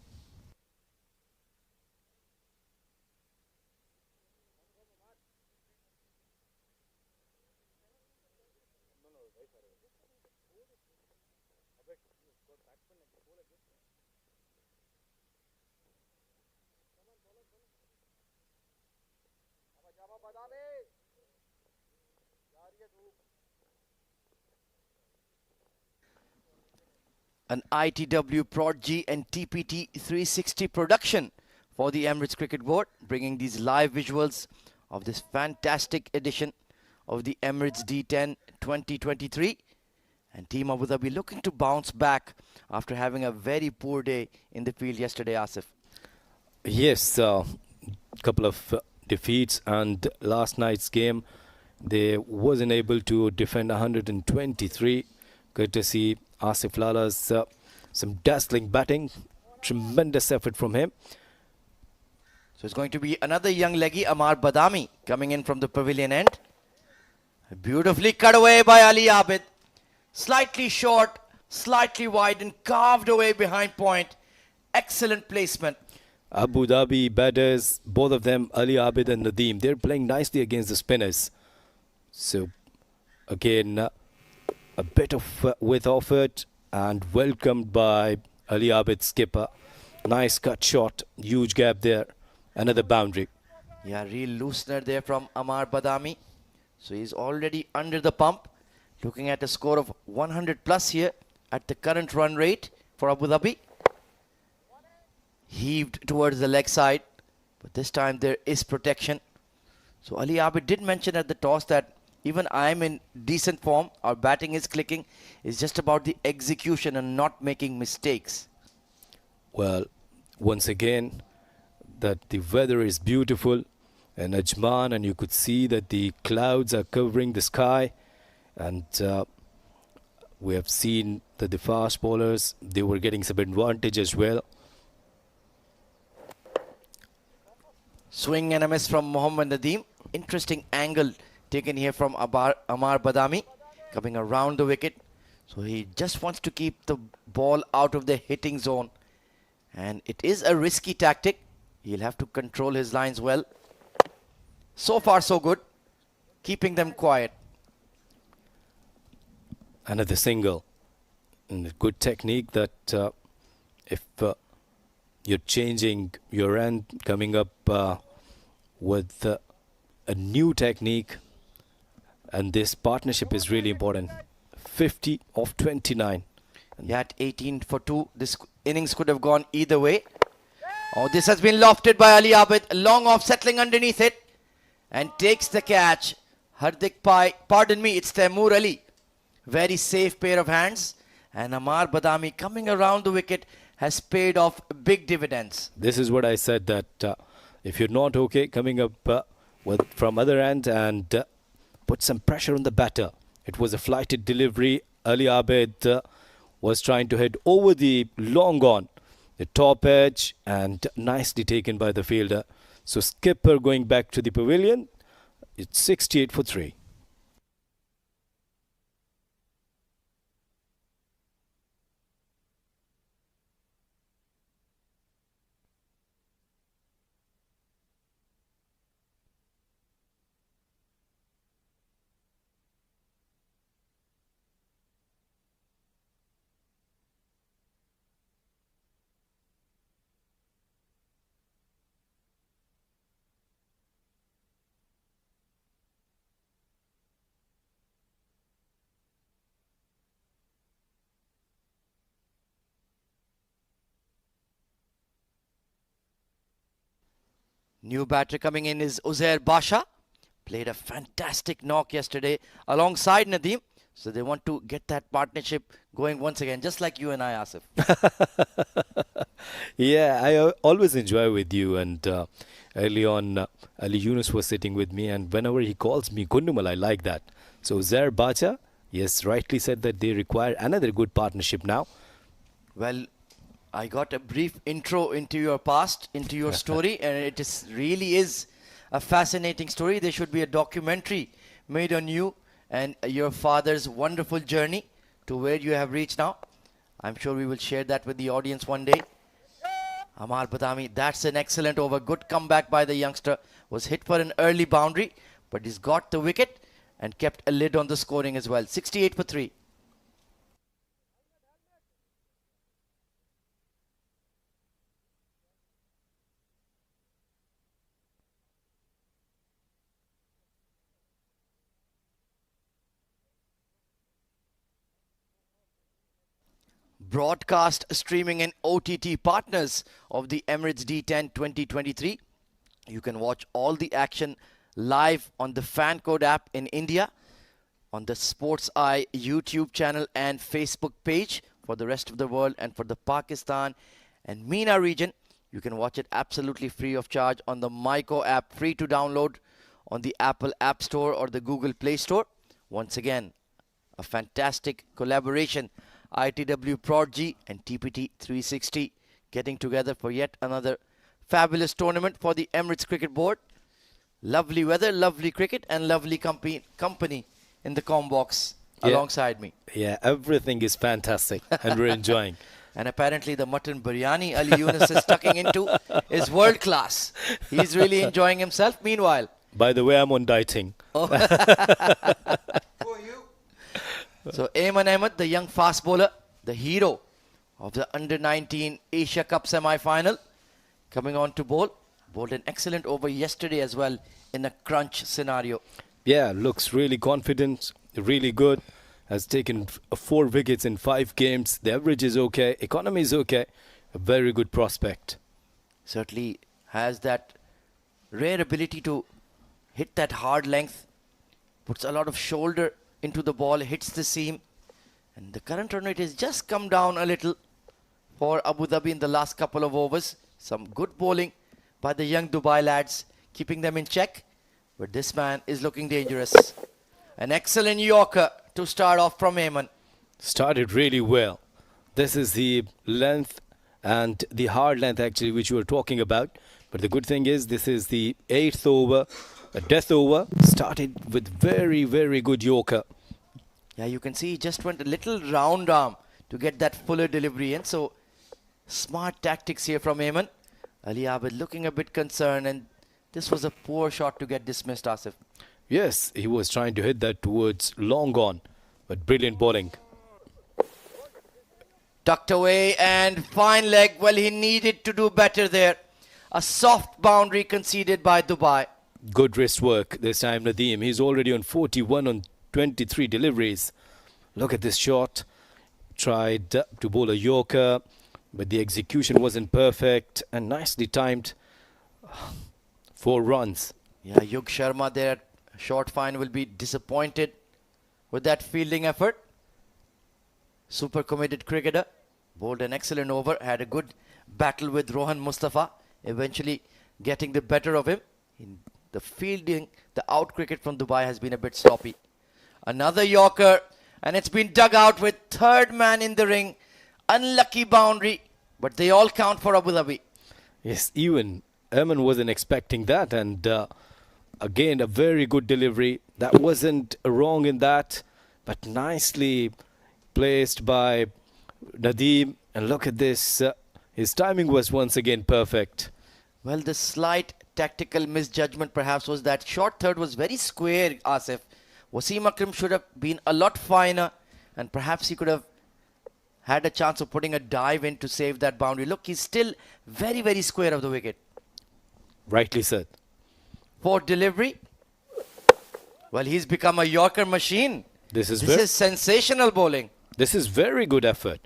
An ITW Prod-G and TPT 360 production for the Emirates Cricket Board, bringing these live visuals of this fantastic edition of the Emirates D10 2023. And Team Abu Dhabi looking to bounce back after having a very poor day in the field yesterday, Asif. Yes, couple of defeats, and last night's game they wasn't able to defend 123. Courtesy Asif Lala's some dazzling batting, tremendous effort from him. So it's going to be another young leggy, Amar Badami, coming in from the pavilion end. Beautifully cut away by Ali Abid. Slightly short, slightly wide, and carved away behind point. Excellent placement. Abu Dhabi batters, both of them, Ali Abid and Nadeem, they're playing nicely against the spinners. So again, a bit of width offered and welcomed by Ali Abid, skipper. Nice cut shot, huge gap there. Another boundary. Yeah, real loosener there from Amar Badami. So he's already under the pump. Looking at a score of 100 plus here at the current run rate for Abu Dhabi. Heaved towards the leg side, but this time there is protection. So Ali Abid did mention at the toss that even I'm in decent form, our batting is clicking. It's just about the execution and not making mistakes. Well, once again, that the weather is beautiful and Ajman, and you could see that the clouds are covering the sky, and we have seen that the fast bowlers, they were getting some advantage as well. Swing and a miss from Mohammad Nadeem. Interesting angle taken here from Amar Badami, coming around the wicket. So he just wants to keep the ball out of the hitting zone, and it is a risky tactic. He'll have to control his lines well. So far so good, keeping them quiet. Another single, and a good technique that if you're changing your end, coming up with a new technique, and this partnership is really important. 50 of 29. Yeah, at 18 for 2, this innings could have gone either way. Oh, this has been lofted by Ali Abid. Long off, settling underneath it, and takes the catch. Hardik Pai, pardon me, it's Taimur Ali. Very safe pair of hands. And Amar Badami coming around the wicket has paid off big dividends. This is what I said, that if you're not okay coming up from other end and put some pressure on the batter. It was a flighted delivery. Ali Abed was trying to head over the long on, the top edge, and nicely taken by the fielder. So skipper going back to the pavilion. It's 68 for 3. New batter coming in is Uzair Basha. Played a fantastic knock yesterday alongside Nadeem. So they want to get that partnership going once again, just like you and I, Asif. Yeah, I always enjoy with you. And early on, Ali Yunus was sitting with me, and whenever he calls me Gundumal, I like that. So Zair Bacha, yes, rightly said that they require another good partnership now. Well, I got a brief intro into your past, into your story, and it really is a fascinating story. There should be a documentary made on you and your father's wonderful journey to where you have reached now. I'm sure we will share that with the audience one day. Amar Badami, that's an excellent over. Good comeback by the youngster. Was hit for an early boundary, but he's got the wicket and kept a lid on the scoring as well. 68 for 3. Broadcast, streaming and OTT partners of the Emirates D10 2023. You can watch all the action live on the FanCode app in India, on the Sports Eye YouTube channel and Facebook page for the rest of the world, and for the Pakistan and MENA region. You can watch it absolutely free of charge on the Myco app, free to download on the Apple App Store or the Google Play Store. Once again, a fantastic collaboration. ITW Prodigy and TPT 360 getting together for yet another fabulous tournament for the Emirates Cricket Board. Lovely weather, lovely cricket, and lovely company in the comm box alongside me. Yeah, everything is fantastic and we're enjoying. And apparently the mutton biryani Ali Yunus is tucking into is world class. He's really enjoying himself. Meanwhile, by the way, I'm on dieting. Oh. So Ayman Ahmed, the young fast bowler, the hero of the Under-19 Asia Cup semi-final, coming on to bowl. Bowled an excellent over yesterday as well in a crunch scenario. Yeah, looks really confident, really good. Has taken 4 wickets in 5 games. The average is okay. Economy is okay. A very good prospect. Certainly has that rare ability to hit that hard length. Puts a lot of shoulder into the ball, hits the seam. And the current run rate has just come down a little for Abu Dhabi in the last couple of overs. Some good bowling by the young Dubai lads, keeping them in check. But this man is looking dangerous. An excellent Yorker to start off from Ayman. Started really well. This is the length and the hard length actually which you were talking about. But the good thing is this is the 8th over, a death over. Started with very, very good Yorker. Yeah, you can see he just went a little round arm to get that fuller delivery in. So smart tactics here from Ayman. Ali Abid looking a bit concerned, and this was a poor shot to get dismissed, Asif. Yes, he was trying to hit that towards long on, but brilliant bowling. Tucked away and fine leg. Well, he needed to do better there. A soft boundary conceded by Dubai. Good wrist work this time, Nadeem. He's already on 41 on 23 deliveries. Look at this shot. Tried to bowl a Yorker, but the execution wasn't perfect and nicely timed. 4 runs. Yeah, Yug Sharma there Short fine will be disappointed with that fielding effort. Super committed cricketer. Bowled an excellent over. Had a good battle with Rohan Mustafa. Eventually getting the better of him. In the fielding, the out cricket from Dubai has been a bit sloppy. Another Yorker. And it's been dug out with third man in the ring. Unlucky boundary. But they all count for Abu Dhabi. Yes, even Emman wasn't expecting that. And again, a very good delivery. That wasn't wrong in that. But nicely placed by Nadeem. And look at this. His timing was once again perfect. Well, the slight tactical misjudgment perhaps was that short third was very square, Asif. Wasim Akram should have been a lot finer, and perhaps he could have had a chance of putting a dive in to save that boundary. Look, he's still very, very square of the wicket. Rightly said. For delivery, well, he's become a Yorker machine. This is sensational bowling. This is very good effort.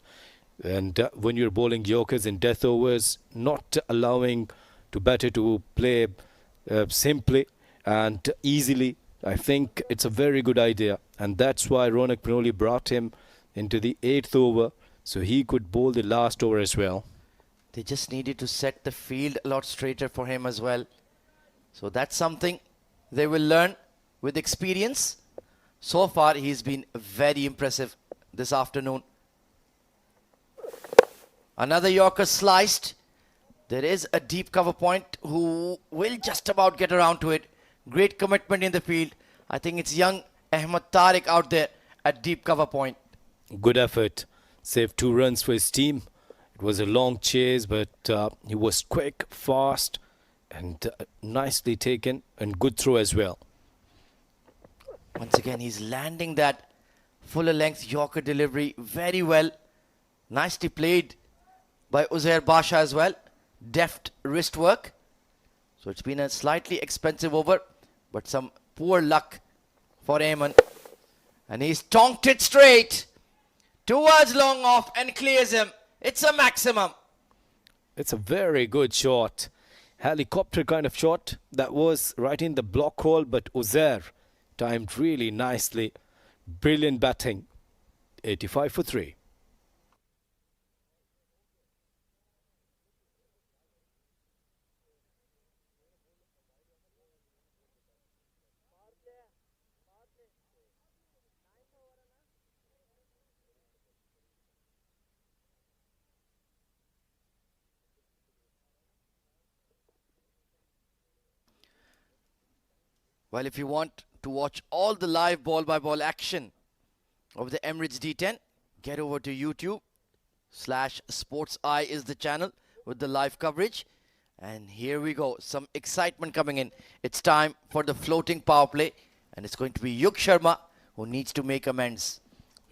And when you're bowling Yorkers in death overs, not allowing to batter to play simply and easily, I think it's a very good idea. And that's why Ronak Pinoli brought him into the 8th over, so he could bowl the last over as well. They just needed to set the field a lot straighter for him as well. So that's something they will learn with experience. So far, he's been very impressive this afternoon. Another Yorker sliced. There is a deep cover point who will just about get around to it. Great commitment in the field. I think it's young Ahmed Tariq out there at deep cover point. Good effort. Saved 2 runs for his team. It was a long chase, but he was quick, fast, and nicely taken, and good throw as well. Once again, he's landing that fuller length Yorker delivery very well. Nicely played by Uzair Basha as well. Deft wrist work. So it's been a slightly expensive over, but some poor luck for Ayman. And he's tonked it straight towards long off and clears him. It's a maximum. It's a very good shot. Helicopter kind of shot. That was right in the block hole, but Uzair timed really nicely. Brilliant batting. 85 for 3. Well, if you want to watch all the live ball-by-ball action of the Emirates D10, get over to YouTube/SportsEye is the channel with the live coverage. And here we go. Some excitement coming in. It's time for the floating power play. And it's going to be Yug Sharma who needs to make amends.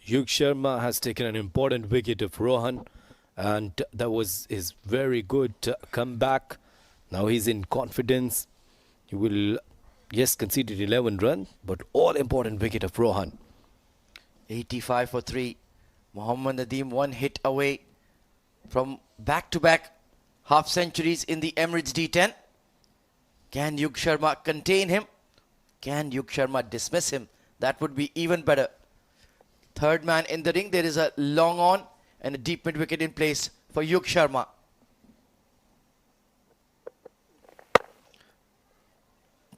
Yug Sharma has taken an important wicket of Rohan. And that was his very good comeback. Now he's in confidence. He will... Yes, conceded 11 runs, but all important wicket of Rohan. 85 for 3. Mohammad Nadeem 1 hit away from back-to-back half centuries in the Emirates D10. Can Yug Sharma contain him? Can Yug Sharma dismiss him? That would be even better. Third man in the ring. There is a long on and a deep mid wicket in place for Yug Sharma.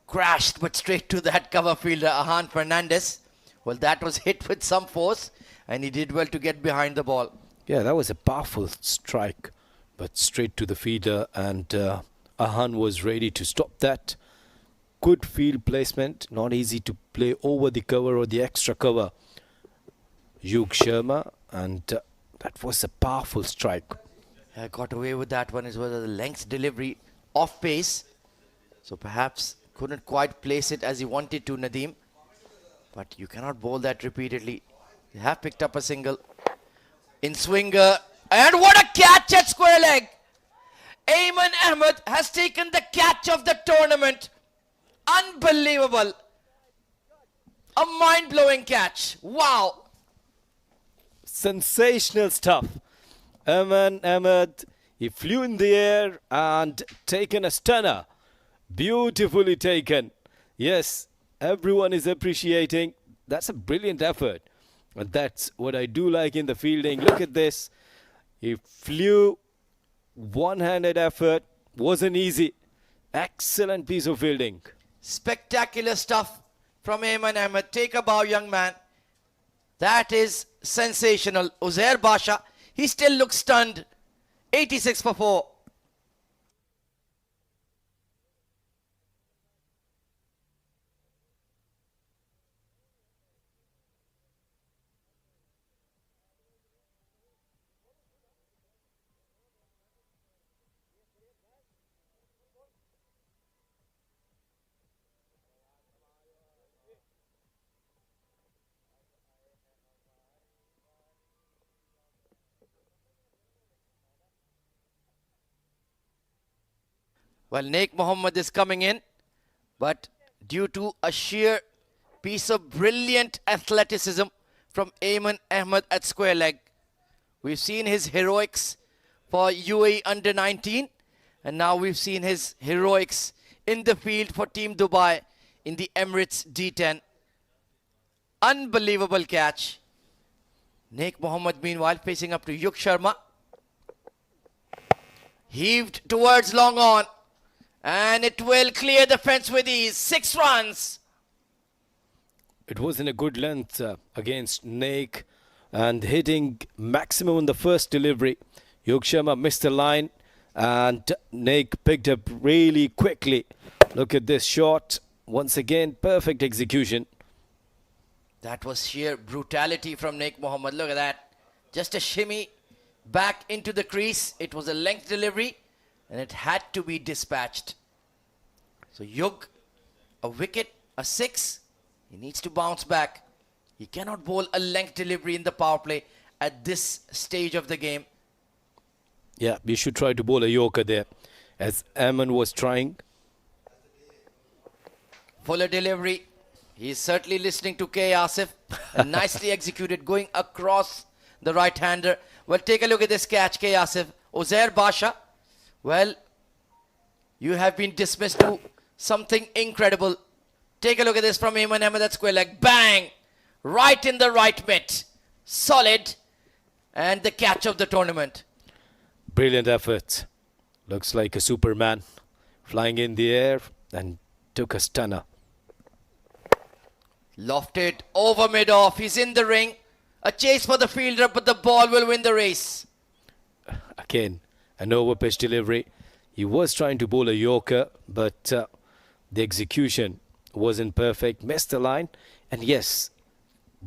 Crashed but straight to that cover fielder, Ahan Fernandez. Well, that was hit with some force and he did well to get behind the ball. Yeah, that was a powerful strike, but straight to the feeder, and Ahan was ready to stop that. Good field placement, not easy to play over the cover or the extra cover. Yug Sharma, and that was a powerful strike. I got away with that one. It was a length delivery off pace. So perhaps couldn't quite place it as he wanted to, Nadeem. But you cannot bowl that repeatedly. They have picked up a single. In swinger. And what a catch at square leg. Ayman Ahmed has taken the catch of the tournament. Unbelievable. A mind-blowing catch. Wow. Sensational stuff. Ayman Ahmed, he flew in the air and taken a stunner. Beautifully taken. Yes, Everyone is appreciating. That's a brilliant effort. And that's what I do like in the fielding. Look at this. He flew, one-handed effort. Wasn't easy. Excellent piece of fielding. Spectacular stuff from Ayman Ahmed. Take a bow, young man. That is sensational. Uzair Basha, he still looks stunned. 86 for 4. Well, Naik Mohammed is coming in, but due to a sheer piece of brilliant athleticism from Ayman Ahmed at square leg, we've seen his heroics for UAE under 19, and now we've seen his heroics in the field for Team Dubai in the Emirates D10. Unbelievable catch. Naik Mohammed meanwhile facing up to Yuk Sharma. Heaved towards long on. And it will clear the fence with ease. 6 runs. It was in a good length against Naik and hitting maximum on the first delivery. Yuk Sharma missed the line and Naik picked up really quickly. Look at this shot. Once again, perfect execution. That was sheer brutality from Naik Mohammed. Look at that. Just a shimmy back into the crease. It was a length delivery and it had to be dispatched. So Yug, a wicket, a 6. He needs to bounce back. He cannot bowl a length delivery in the power play at this stage of the game. Yeah, we should try to bowl a Yorker there, as Ajman was trying. Fuller delivery. He is certainly listening to K. Asif. Nicely executed, going across the right-hander. Well, take a look at this catch, K. Asif. Uzair Basha. Well, you have been dismissed to something incredible. Take a look at this from Ayman Ahmed at square leg. Bang! Right in the right mitt. Solid. And the catch of the tournament. Brilliant effort. Looks like a Superman. Flying in the air and took a stunner. Lofted over mid-off. He's in the ring. A chase for the fielder, but the ball will win the race. Again, an over-pitch delivery. He was trying to bowl a Yorker, but the execution wasn't perfect. Missed the line. And yes,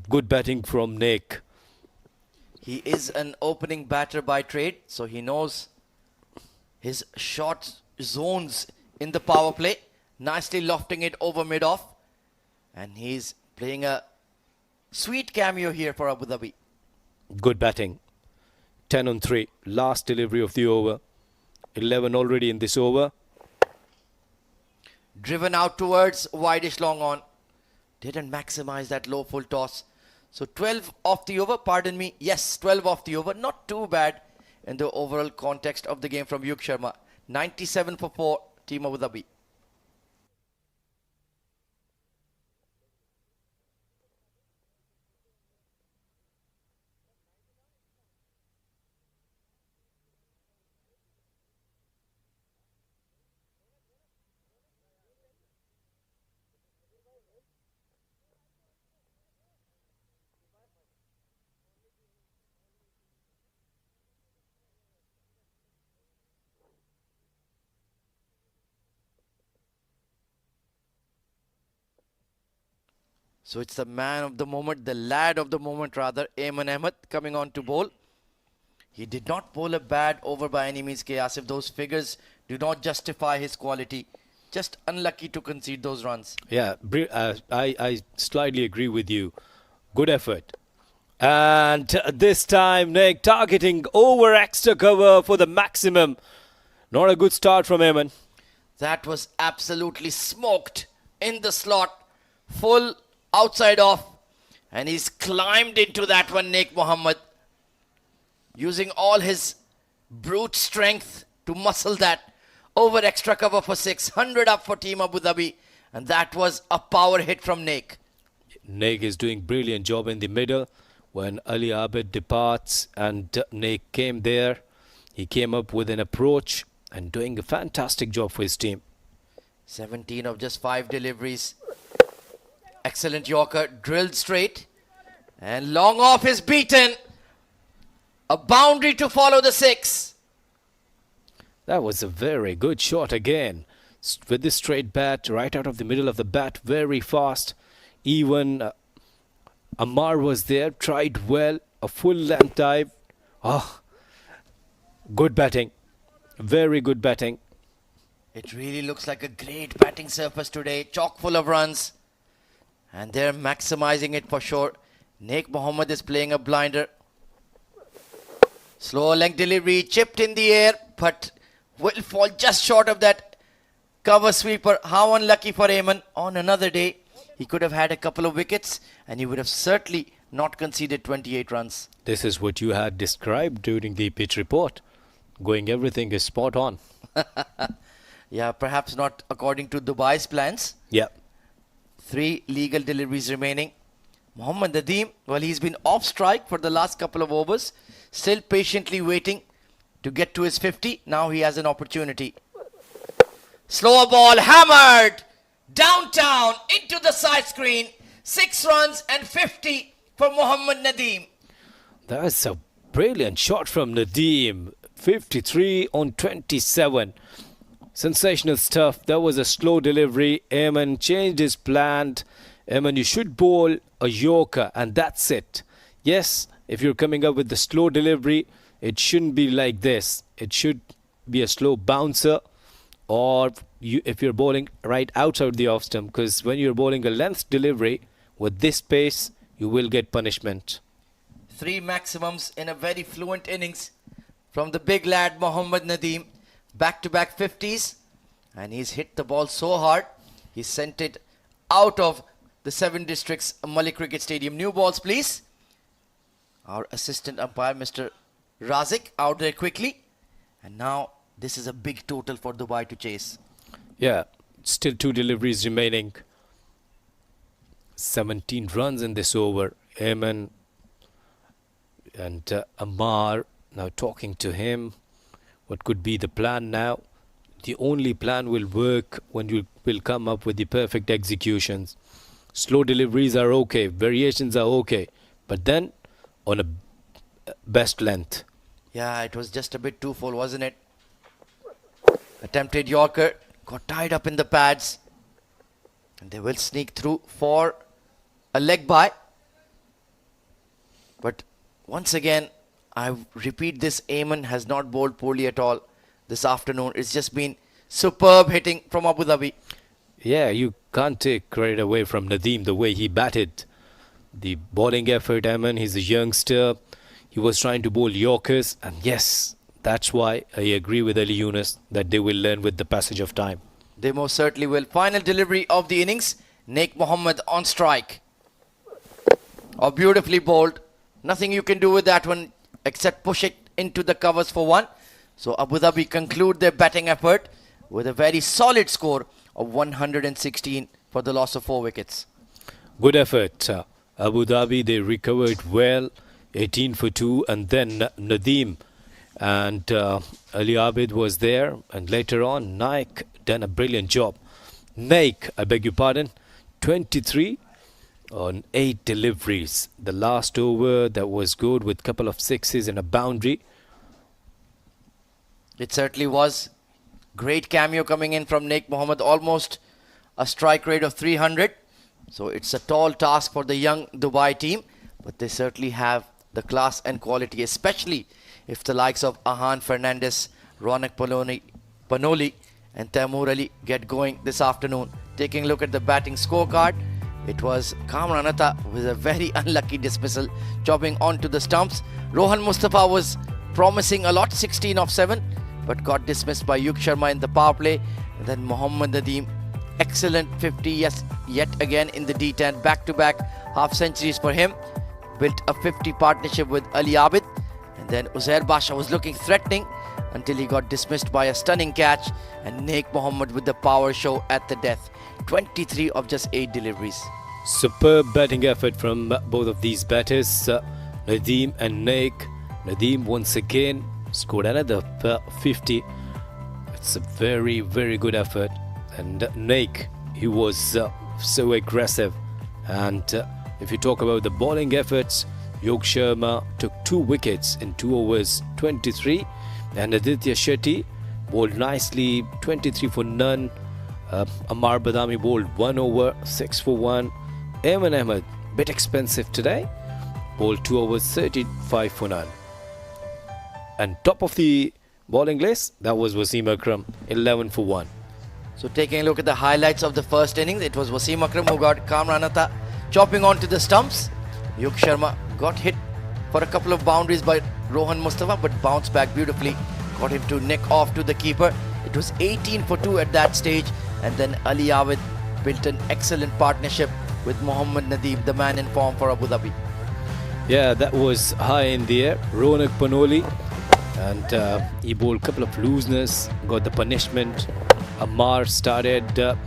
good batting from Naik. He is an opening batter by trade, so he knows his short zones in the power play. Nicely lofting it over mid-off. And he's playing a sweet cameo here for Abu Dhabi. Good batting. 10 on 3. Last delivery of the over. 11 already in this over. Driven out towards wideish long on. Didn't maximize that low full toss. So 12 off the over, pardon me. Yes, 12 off the over. Not too bad in the overall context of the game from Yuk Sharma. 97 for 4, Team Abu Dhabi. So it's the man of the moment, the lad of the moment rather, Ayman Ahmed coming on to bowl. He did not bowl a bad over by any means, K. Asif. Those figures do not justify his quality. Just unlucky to concede those runs. Yeah, I slightly agree with you. Good effort. And this time, Naik targeting over extra cover for the maximum. Not a good start from Ayman. That was absolutely smoked in the slot. Full outside off. And he's climbed into that one, Naik Mohammed. Using all his brute strength to muscle that over extra cover for 6. 100 up for Team Abu Dhabi. And that was a power hit from Naik. Naik is doing brilliant job in the middle. When Ali Abid departs and Naik came there, he came up with an approach and doing a fantastic job for his team. 17 of just 5 deliveries. Excellent Yorker, drilled straight. And long off is beaten. A boundary to follow the 6. That was a very good shot again. With this straight bat, right out of the middle of the bat, very fast. Even Ammar was there, tried well, a full length dive. Oh, good batting. Very good batting. It really looks like a great batting surface today. Chock full of runs. And they're maximizing it for sure. Naik Mohammed is playing a blinder. Slow length delivery, chipped in the air, but will fall just short of that cover sweeper. How unlucky for Ayman. On another day, he could have had a couple of wickets and he would have certainly not conceded 28 runs. This is what you had described during the pitch report. Going everything is spot on. Yeah, perhaps not according to Dubai's plans. Yeah. 3 legal deliveries remaining. Mohammad Nadeem, well, he's been off strike for the last couple of overs. Still patiently waiting to get to his 50. Now he has an opportunity. Slower ball, hammered downtown into the side screen. 6 runs and 50 for Mohammad Nadeem. That's a brilliant shot from Nadeem. 53 on 27. Sensational stuff. That was a slow delivery. Ayman changed his plan. Ayman, you should bowl a Yorker and that's it. Yes, if you're coming up with the slow delivery, it shouldn't be like this. It should be a slow bouncer, or if you're bowling right outside the off stump, because when you're bowling a length delivery with this pace, you will get punishment. 3 maximums in a very fluent innings from the big lad Mohammad Nadeem. Back-to-back 50s, and he's hit the ball so hard he sent it out of the 7 districts Malek Cricket Stadium. New balls, please. Our assistant umpire, Mr. Razik, out there quickly. And now this is a big total for Dubai to chase. Yeah, still 2 deliveries remaining. 17 runs in this over. Ayman and Ammar now talking to him. What could be the plan now? The only plan will work when you will come up with the perfect executions. Slow deliveries are okay, variations are okay, but then on a best length. Yeah, it was just a bit too full, wasn't it? Attempted Yorker, got tied up in the pads. And they will sneak through for a leg bye. But once again, I repeat this, Ayman has not bowled poorly at all this afternoon. It's just been superb hitting from Abu Dhabi. Yeah, you can't take credit away from Nadeem the way he batted. The bowling effort, Ayman, he's a youngster. He was trying to bowl Yorkers, and yes, that's why I agree with Ali Yunus that they will learn with the passage of time. They most certainly will. Final delivery of the innings. Naik Mohammed on strike. Oh, beautifully bowled. Nothing you can do with that one except push it into the covers for 1. So Abu Dhabi conclude their batting effort with a very solid score of 116 for the loss of 4 wickets. Good effort. Abu Dhabi, they recovered well. 18 for 2, and then Nadeem and Ali Abid was there, and later on Naik done a brilliant job. Naik, I beg your pardon, 23 on 8 deliveries. The last over, that was good with couple of 6s and a boundary. It certainly was. Great cameo coming in from Naik Mohammed, almost a strike rate of 300. So it's a tall task for the young Dubai team, but they certainly have the class and quality, especially if the likes of Ahan Fernandez, Ronak Panoli and Taimur Ali get going this afternoon. Taking a look at the batting scorecard, it was Kamran Atta with a very unlucky dismissal, chopping onto the stumps. Rohan Mustafa was promising a lot, 16 of 7, but got dismissed by Yug Sharma in the power play. And then Mohammad Nadeem, excellent 50, yes, yet again in the D10, back-to-back half centuries for him. Built a 50 partnership with Ali Abid. And then Uzair Basha was looking threatening until he got dismissed by a stunning catch, and Naik Mohammed with the power show at the death. 23 of just 8 deliveries. Superb batting effort from both of these batters, Nadeem and Naik. Nadeem once again scored another 50. It's a very, very good effort. And Naik, he was so aggressive. And if you talk about the bowling efforts, Yog Sharma took 2 wickets in 2 overs 23, and Aditya Shetty bowled nicely, 23 for none. Amar Badami bowled 1 over 6 for 1. Ayman Ahmed, bit expensive today, bowled 2 overs 35 for none. And top of the bowling list, that was Wasim Akram, 11 for 1. So taking a look at the highlights of the first innings, it was Wasim Akram who got Kamranatha chopping onto the stumps. Yug Sharma got hit for a couple of boundaries by Rohan Mustafa, but bounced back beautifully, got him to nick off to the keeper. It was 18 for 2 at that stage, and then Ali Avid built an excellent partnership with Mohammad Nadeem, the man in form for Abu Dhabi. Yeah, that was high in the air. Ronak Panoli, and he bowled a couple of looseness, got the punishment. Amar started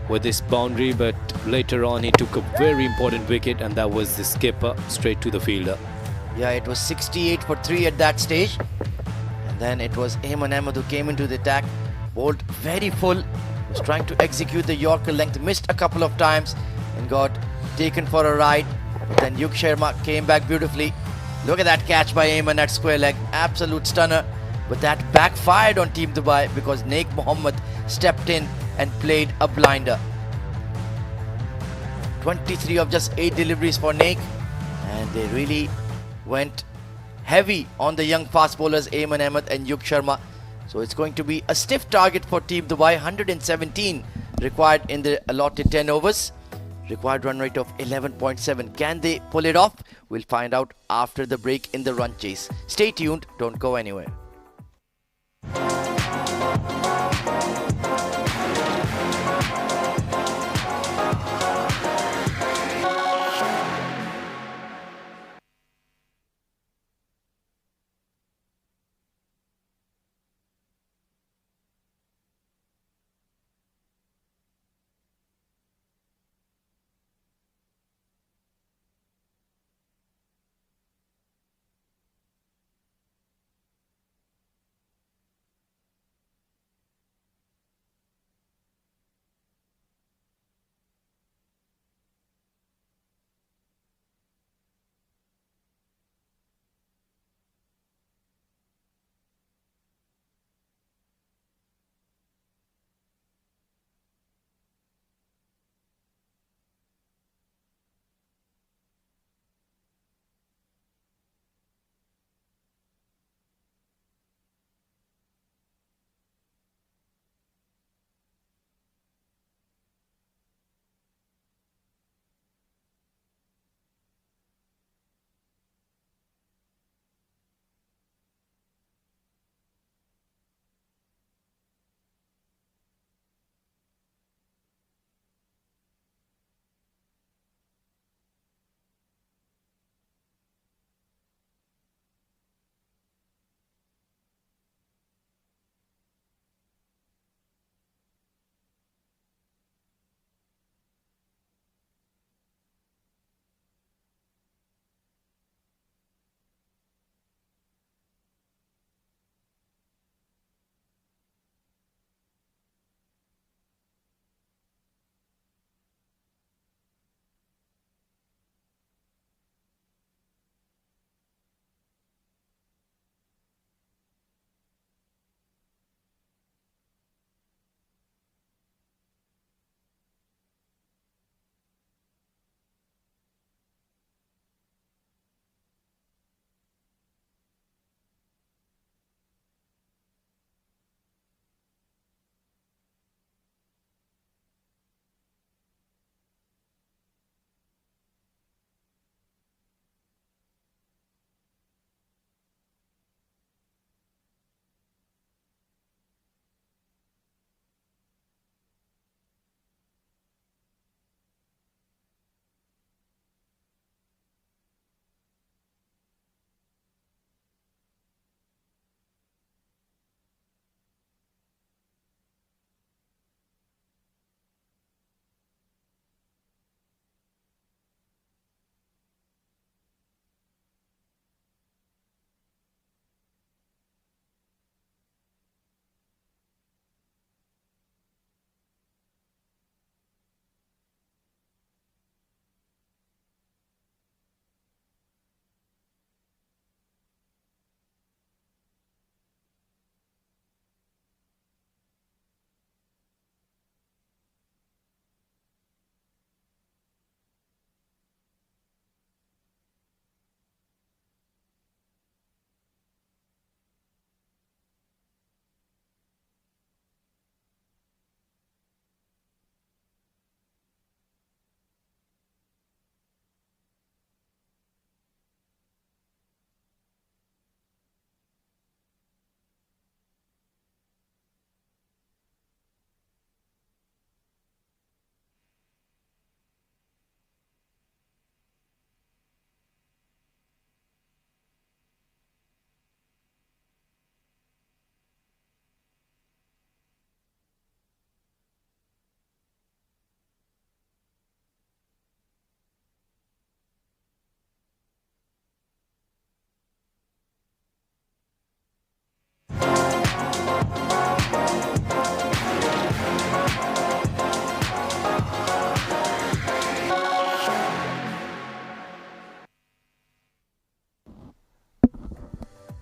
with this boundary, but later on he took a very important wicket, and that was the skipper straight to the fielder. Yeah, it was 68 for 3 at that stage. And then it was Ayman Ahmed who came into the attack, bowled very full, was trying to execute the Yorker length, missed a couple of times and got taken for a ride. But then Yug Sharma came back beautifully. Look at that catch by Ayman at square leg, absolute stunner. But that backfired on Team Dubai because Naik Mohammed stepped in and played a blinder. 23 of just 8 deliveries for Naik, and they really went heavy on the young fast bowlers Ayman Ahmed and Yug Sharma. So it's going to be a stiff target for Team Dubai. 117 required in the allotted 10 overs. Required run rate of 11.7. Can they pull it off? We'll find out after the break in the run chase. Stay tuned, don't go anywhere.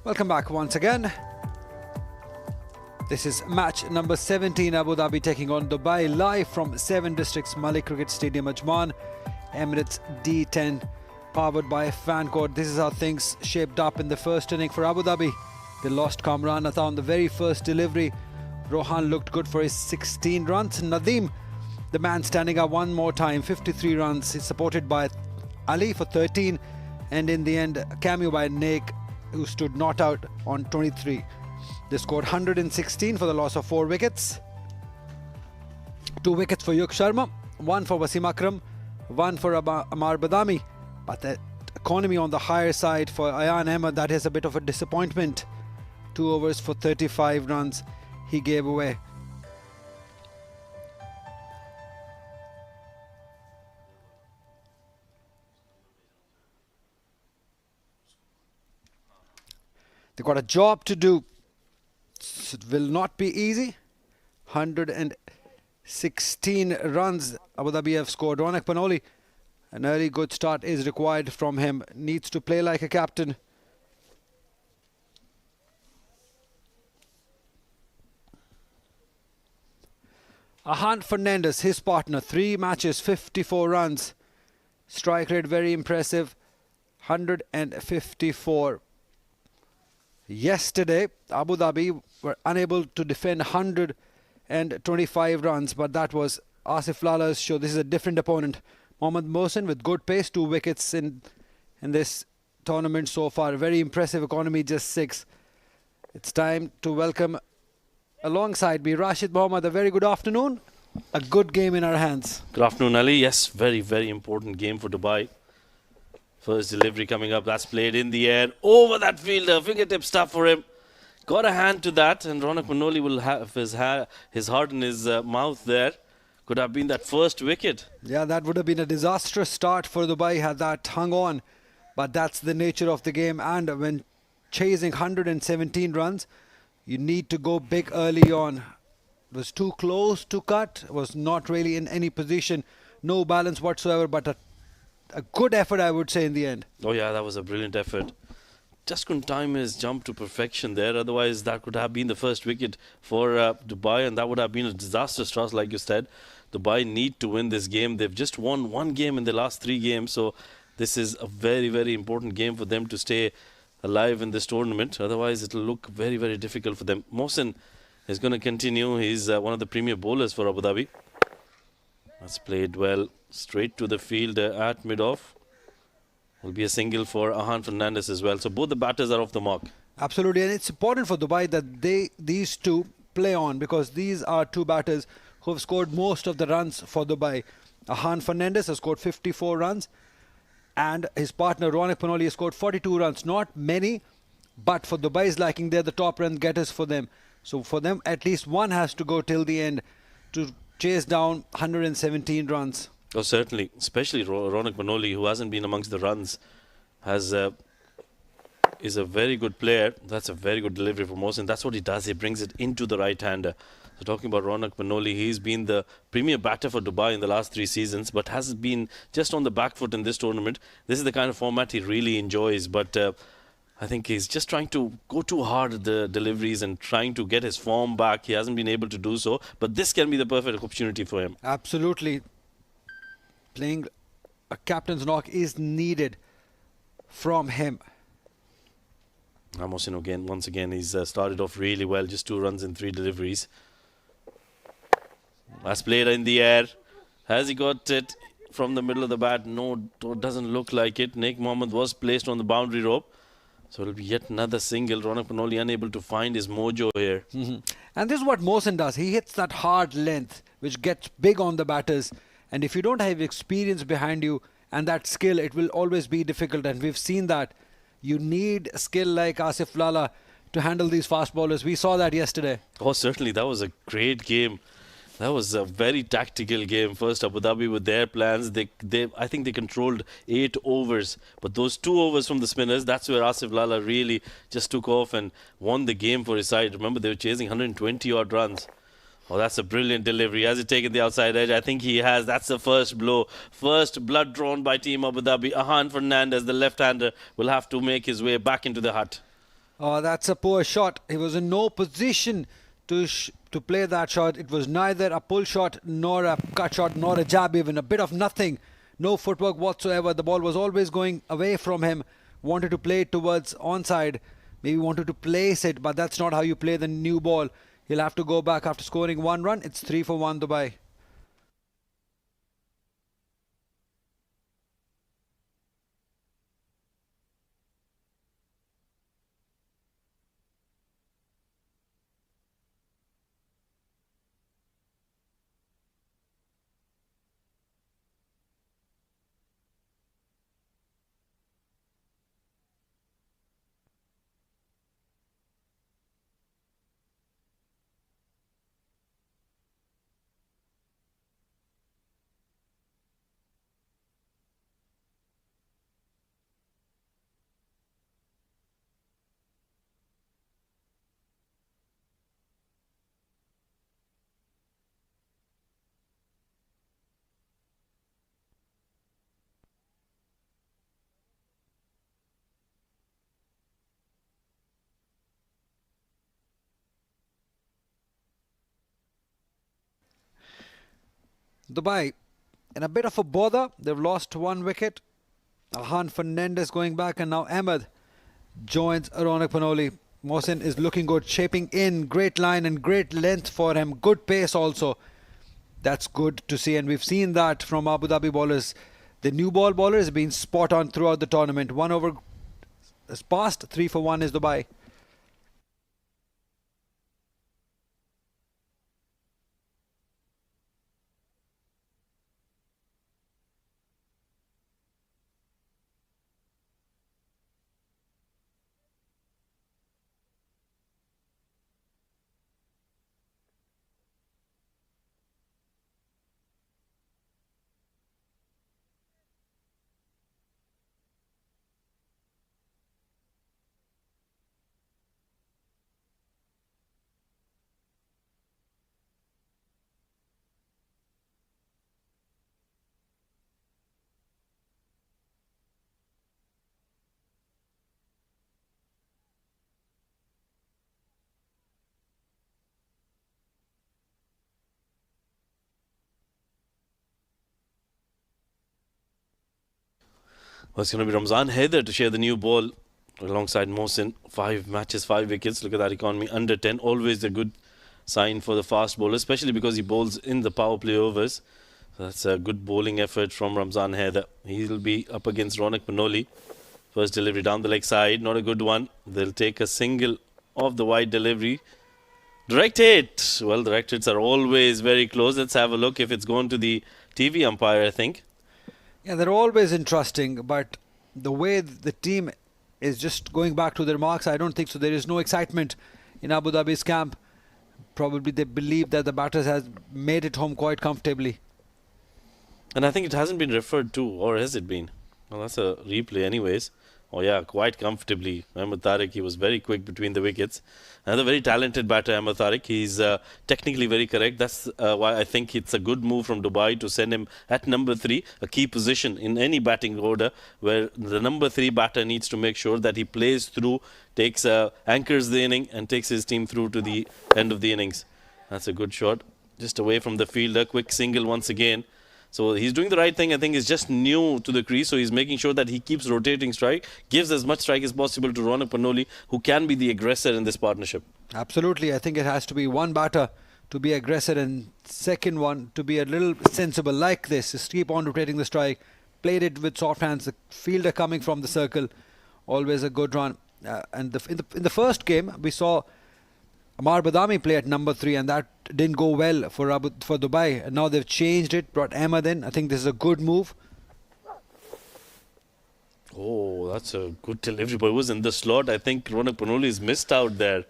Welcome back once again. This is match number 17, Abu Dhabi taking on Dubai, live from 7 Districts Malek Cricket Stadium, Ajman, Emirates D10, powered by FanCode. This is how things shaped up in the first inning for Abu Dhabi. They lost Kamran Atta on the very first delivery. Rohan looked good for his 16 runs. Nadeem, the man standing up one more time, 53 runs. He's supported by Ali for 13, and in the end, a cameo by Naik, who stood not out on 23. They scored 116 for the loss of 4 wickets. 2 wickets for Yuk Sharma, 1 for Wasim Akram, 1 for Amar Badami. But the economy on the higher side for Ayan Ahmed, that is a bit of a disappointment. 2 overs for 35 runs he gave away. They've got a job to do. It will not be easy. 116 runs Abu Dhabi have scored. Ronak Panoli, an early good start is required from him. Needs to play like a captain. Ahan Fernandez, his partner, 3 matches, 54 runs. Strike rate very impressive, 154. Yesterday, Abu Dhabi were unable to defend 125 runs, but that was Asif Lala's show. This is a different opponent. Mohammad Mohsin with good pace, 2 wickets in this tournament so far. Very impressive economy, just 6. It's time to welcome alongside me Rashid Mohammed. A very good afternoon. A good game in our hands. Good afternoon, Ali. Yes, very, very important game for Dubai. First delivery coming up. That's played in the air. Over that fielder. Fingertip stuff for him. Got a hand to that. And Ronak Panoli will have his heart in his mouth there. Could have been that first wicket. Yeah, that would have been a disastrous start for Dubai had that hung on. But that's the nature of the game. And when chasing 117 runs, you need to go big early on. It was too close to cut. Was not really in any position. No balance whatsoever. But a good effort, I would say, in the end. Oh yeah, that was a brilliant effort. Just couldn't time his jump to perfection there. Otherwise, that could have been the first wicket for Dubai, and that would have been a disastrous loss, like you said. Dubai need to win this game. They've just won 1 game in the last 3 games, so this is a very, very important game for them to stay alive in this tournament. Otherwise, it'll look very, very difficult for them. Mohsin is going to continue. He's one of the premier bowlers for Abu Dhabi. That's played well. Straight to the field at mid-off. Will be a single for Ahan Fernandez as well. So both the batters are off the mark. Absolutely, and it's important for Dubai that these two play on, because these are 2 batters who have scored most of the runs for Dubai. Ahan Fernandez has scored 54 runs, and his partner Ronak Panoli has scored 42 runs. Not many, but for Dubai's liking, they're the top run getters for them. So for them, at least one has to go till the end to chase down 117 runs. Oh, certainly. Especially Ronak Panoli, who hasn't been amongst the runs, is a very good player. That's a very good delivery for Mohsin. That's what he does. He brings it into the right-hander. So talking about Ronak Panoli, he's been the premier batter for Dubai in the last 3 seasons, but has been just on the back foot in this tournament. This is the kind of format he really enjoys, but I think he's just trying to go too hard at the deliveries and trying to get his form back. He hasn't been able to do so, but this can be the perfect opportunity for him. Absolutely. Playing a captain's knock is needed from him. Mohsin again, once again, he's started off really well. Just 2 runs in 3 deliveries. That's played in the air. Has he got it from the middle of the bat? No, it doesn't look like it. Naik Mohammed was placed on the boundary rope. So it'll be yet another single. Ronak Panoli unable to find his mojo here. And this is what Mohsin does. He hits that hard length, which gets big on the batters. And if you don't have experience behind you and that skill, it will always be difficult. And we've seen that. You need a skill like Asif Lala to handle these fast bowlers. We saw that yesterday. Oh, certainly. That was a great game. That was a very tactical game. First, Abu Dhabi with their plans. I think they controlled 8 overs. But those 2 overs from the spinners, that's where Asif Lala really just took off and won the game for his side. Remember, they were chasing 120 odd runs. Oh, that's a brilliant delivery. Has he taken the outside edge? I think he has. That's the first blow. First blood drawn by Team Abu Dhabi. Ahan Fernandez, the left-hander, will have to make his way back into the hut. Oh, that's a poor shot. He was in no position to play that shot. It was neither a pull shot, nor a cut shot, nor a jab even. A bit of nothing. No footwork whatsoever. The ball was always going away from him. Wanted to play it towards onside. Maybe wanted to place it, but that's not how you play the new ball. He'll have to go back after scoring one run. It's 3 for 1 Dubai. Dubai in a bit of a bother. They've lost 1 wicket. Ahan Fernandez going back, and now Ahmed joins Ronak Panoli. Mohsin is looking good, shaping in. Great line and great length for him. Good pace also. That's good to see, and we've seen that from Abu Dhabi bowlers. The new ball bowler has been spot on throughout the tournament. 1 over is passed. 3 for 1 is Dubai. Well, it's going to be Ramzan Haider to share the new ball alongside Mohsin. 5 matches, 5 wickets. Look at that economy. Under 10. Always a good sign for the fast bowler, especially because he bowls in the power play overs. So that's a good bowling effort from Ramzan Haider. He'll be up against Ronak Panoli. First delivery down the leg side. Not a good one. They'll take a single off the wide delivery. Direct hit. Well, direct hits are always very close. Let's have a look if it's gone to the TV umpire, I think. Yeah, they're always interesting, but the way the team is just going back to their marks, I don't think so. There is no excitement in Abu Dhabi's camp. Probably they believe that the batters has made it home quite comfortably. And I think it hasn't been referred to, or has it been? Well, that's a replay anyways. Oh yeah, quite comfortably. Ahmed Tariq, he was very quick between the wickets. Another very talented batter, Ahmed Tariq. He's technically very correct. That's why I think it's a good move from Dubai to send him at number 3, a key position in any batting order, where the number 3 batter needs to make sure that he plays through, takes anchors the inning and takes his team through to the end of the innings. That's a good shot. Just away from the fielder, quick single once again. So he's doing the right thing. I think he's just new to the crease, so he's making sure that he keeps rotating strike, gives as much strike as possible to Ronak Panoli, who can be the aggressor in this partnership. Absolutely. I think it has to be one batter to be aggressor and second one to be a little sensible like this. Just keep on rotating the strike. Played it with soft hands. The fielder coming from the circle. Always a good run. And in the first game, we saw Amar Badami play at number 3, and that didn't go well for Dubai. And now they've changed it, brought Ahmed in. I think this is a good move. Oh, that's a good delivery, but it was in the slot. I think Ronak Panoli's missed out there.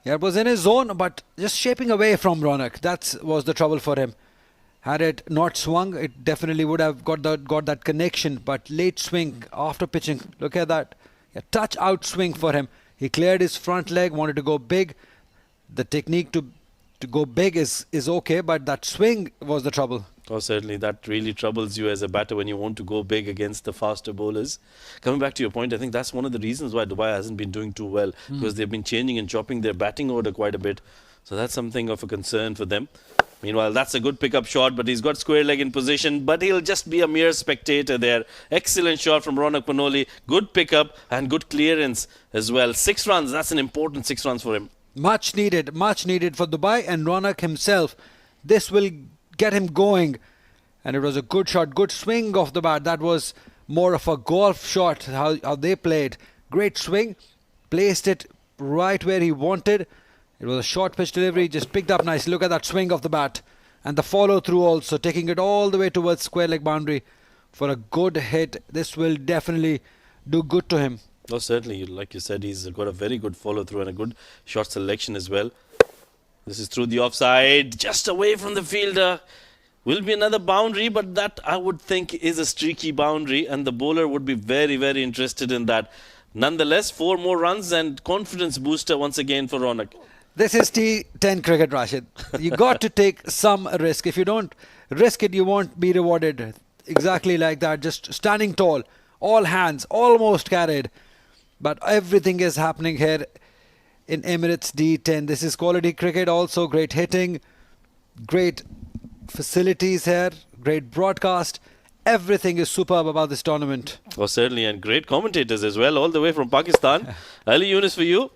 Yeah, it was in his zone, but just shaping away from Ronak. That was the trouble for him. Had it not swung, it definitely would have got that connection. But late swing after pitching, look at that. A touch out swing for him. He cleared his front leg, wanted to go big. The technique to go big is okay, but that swing was the trouble. Oh, certainly. That really troubles you as a batter when you want to go big against the faster bowlers. Coming back to your point, I think that's one of the reasons why Dubai hasn't been doing too well, because they've been changing and chopping their batting order quite a bit. So that's something of a concern for them. Meanwhile, that's a good pickup shot, but he's got square leg in position, but he'll just be a mere spectator there. Excellent shot from Ronak Panoli. Good pickup and good clearance as well. 6 runs, that's an important 6 runs for him. Much needed for Dubai and Ronak himself. This will get him going. And it was a good shot, good swing off the bat. That was more of a golf shot, how they played. Great swing, placed it right where he wanted. It was a short pitch delivery, just picked up nice. Look at that swing of the bat. And the follow through also, taking it all the way towards square leg boundary for a good hit. This will definitely do good to him. Oh, certainly. Like you said, he's got a very good follow through and a good shot selection as well. This is through the offside, just away from the fielder. Will be another boundary, but that I would think is a streaky boundary, and the bowler would be very, very interested in that. Nonetheless, 4 more runs and confidence booster once again for Ronak. This is T10 cricket, Rashid. You got to take some risk. If you don't risk it, you won't be rewarded. Exactly like that. Just standing tall, all hands, almost carried. But everything is happening here in Emirates D10. This is quality cricket, also great hitting, great facilities here, great broadcast. Everything is superb about this tournament. Oh, certainly, and great commentators as well, all the way from Pakistan. Ali Yunus for you.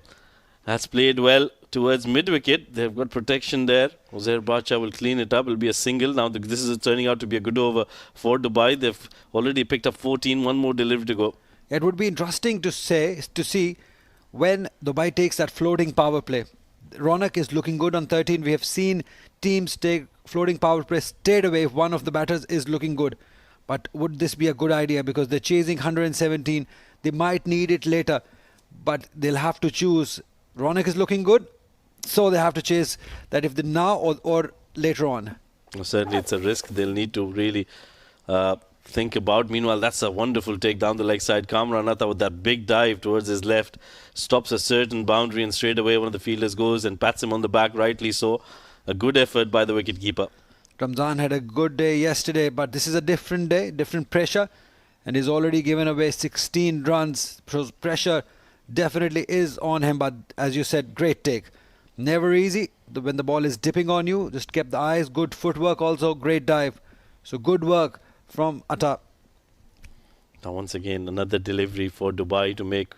That's played well towards mid-wicket. They've got protection there. Uzair Bacha will clean it up. It'll be a single. Now this is turning out to be a good over for Dubai. They've already picked up 14. One more delivery to go. It would be interesting to see when Dubai takes that floating power play. Ronak is looking good on 13. We have seen teams take floating power play straight away if one of the batters is looking good. But would this be a good idea? Because they're chasing 117. They might need it later, but they'll have to choose. Ronak is looking good, so they have to chase that if they now or later on. Well, certainly it's a risk they'll need to really think about. Meanwhile, that's a wonderful take down the leg side. Kamran Atta with that big dive towards his left, stops a certain boundary, and straight away one of the fielders goes and pats him on the back, rightly so. A good effort by the wicketkeeper. Ramzan had a good day yesterday, but this is a different day, different pressure, and he's already given away 16 runs. So pressure definitely is on him, but as you said, great take. Never easy when the ball is dipping on you. Just kept the eyes, good footwork also, great dive. So good work from Atta. Now once again another delivery for Dubai to make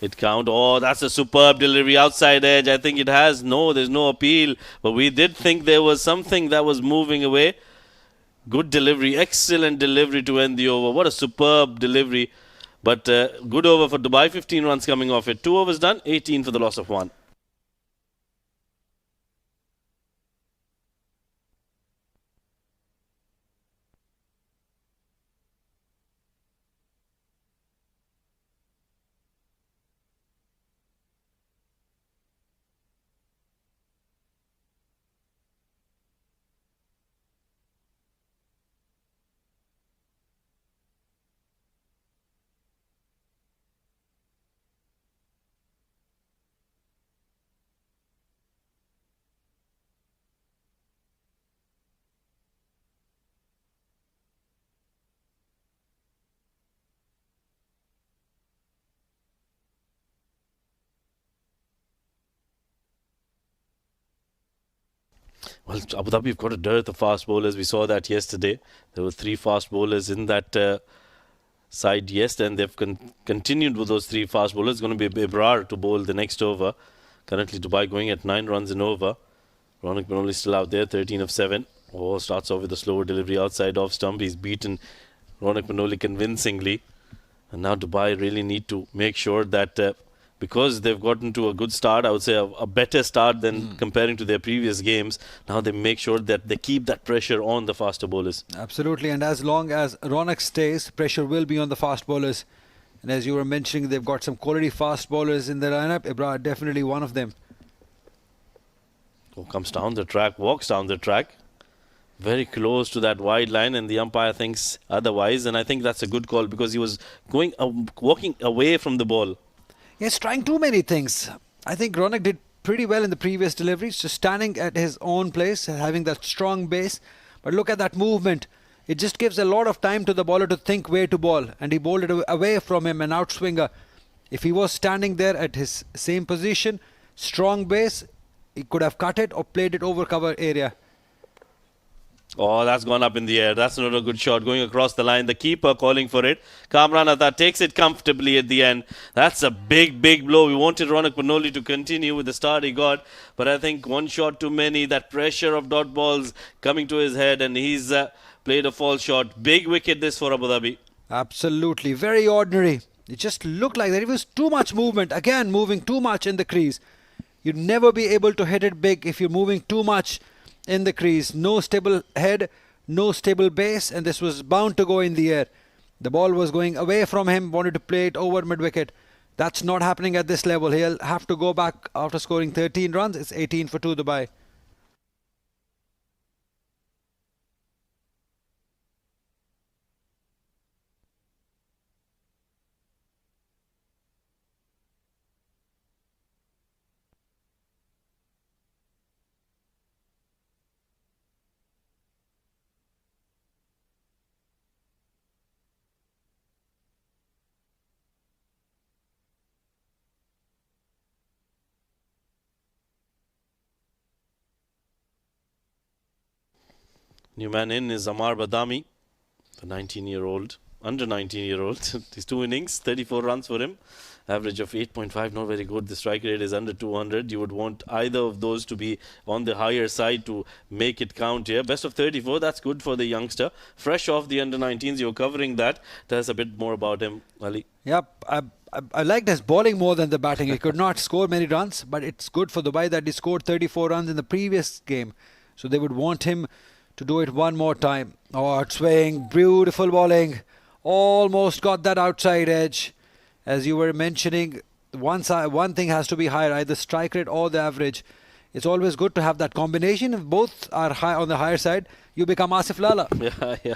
it count. Oh, that's a superb delivery outside edge. I think it has there's no appeal, but we did think there was something that was moving away. Good delivery, excellent delivery to end the over. What a superb delivery. But good over for Dubai, 15 runs coming off it. 2 overs done, 18 for the loss of 1. Well, Abu Dhabi have got a dearth of fast bowlers. We saw that yesterday. There were 3 fast bowlers in that side yesterday, and they've continued with those 3 fast bowlers. It's going to be Ibrar to bowl the next over. Currently, Dubai going at 9 runs in over. Ronak Panoli still out there, 13 of 7. Oh, starts off with a slower delivery outside off stump. He's beaten Ronak Panoli convincingly. And now Dubai really need to make sure that because they've gotten to a good start, I would say a better start than comparing to their previous games. Now they make sure that they keep that pressure on the faster bowlers. Absolutely, and as long as Ronak stays, pressure will be on the fast bowlers. And as you were mentioning, they've got some quality fast bowlers in their lineup. Ibra definitely one of them. Oh, comes down the track, walks down the track. Very close to that wide line, and the umpire thinks otherwise. And I think that's a good call because he was walking away from the ball. He's trying too many things. I think Ronak did pretty well in the previous deliveries, just standing at his own place, having that strong base. But look at that movement. It just gives a lot of time to the bowler to think where to bowl, and he bowled it away from him, an outswinger. If he was standing there at his same position, strong base, he could have cut it or played it over cover area. Oh, that's gone up in the air. That's not a good shot going across the line. The keeper calling for it. Kamran Atta takes it comfortably at the end. That's a big, big blow. We wanted Ronak Panoli to continue with the start he got, but I think one shot too many. That pressure of dot balls coming to his head, and he's played a false shot. Big wicket this for Abu Dhabi. Absolutely. Very ordinary. It just looked like that. It was too much movement. Again, moving too much in the crease. You'd never be able to hit it big if you're moving too much in the crease. No stable head, no stable base, and this was bound to go in the air. The ball was going away from him, wanted to play it over mid-wicket. That's not happening at this level. He'll have to go back after scoring 13 runs. It's 18 for 2 Dubai. New man in is Amar Badami, the 19-year-old, under 19-year-old. These 2 innings, 34 runs for him. Average of 8.5, not very good. The strike rate is under 200. You would want either of those to be on the higher side to make it count here. Best of 34, that's good for the youngster. Fresh off the under-19s, you're covering that. Tell us a bit more about him, Ali. Yep, I liked his bowling more than the batting. He could not score many runs, but it's good for Dubai that he scored 34 runs in the previous game. So they would want him to do it one more time. Oh, swing, beautiful bowling. Almost got that outside edge. As you were mentioning, one thing has to be higher, either strike rate or the average. It's always good to have that combination. If both are high on the higher side, you become Asif Lala. Yeah.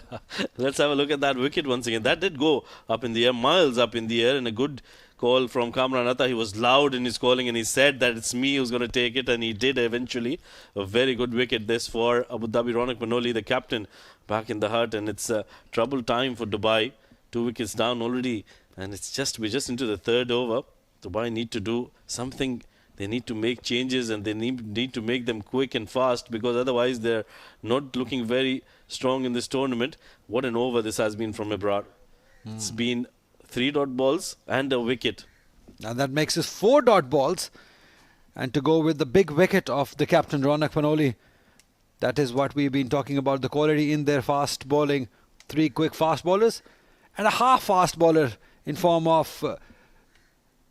Let's have a look at that wicket once again. That did go up in the air, miles up in the air, and a good call from Kamran Atta. He was loud in his calling, and he said that it's me who's going to take it, and he did eventually. A very good wicket this for Abu Dhabi. Ronak Panoli, the captain, back in the hut, and it's a trouble time for Dubai. 2 wickets down already, and we're just into the 3rd over. Dubai need to do something. They need to make changes, and they need to make them quick and fast, because otherwise they're not looking very strong in this tournament. What an over this has been from Ebrar. It's been 3 dot balls and a wicket. And that makes us 4 dot balls. And to go with the big wicket of the captain, Ronak Panoli. That is what we've been talking about, the quality in their fast bowling. 3 quick fast bowlers and a half fast bowler in form of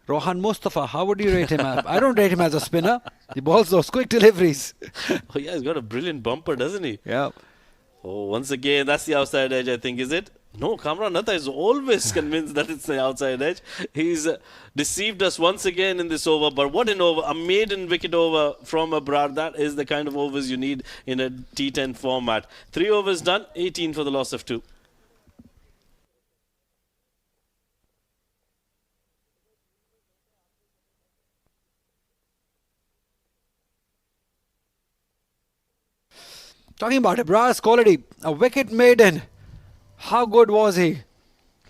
Rohan Mustafa. How would you rate him? I don't rate him as a spinner. He bowls those quick deliveries. Oh yeah, he's got a brilliant bumper, doesn't he? Yeah. Oh, once again, that's the outside edge, I think, is it? No, Kamran Atta is always convinced that it's the outside edge. He's deceived us once again in this over. But what an over. A maiden wicket over from Abrar. That is the kind of overs you need in a T10 format. 3 overs done, 18 for the loss of 2. Talking about Abrar's quality, a wicket maiden. How good was he?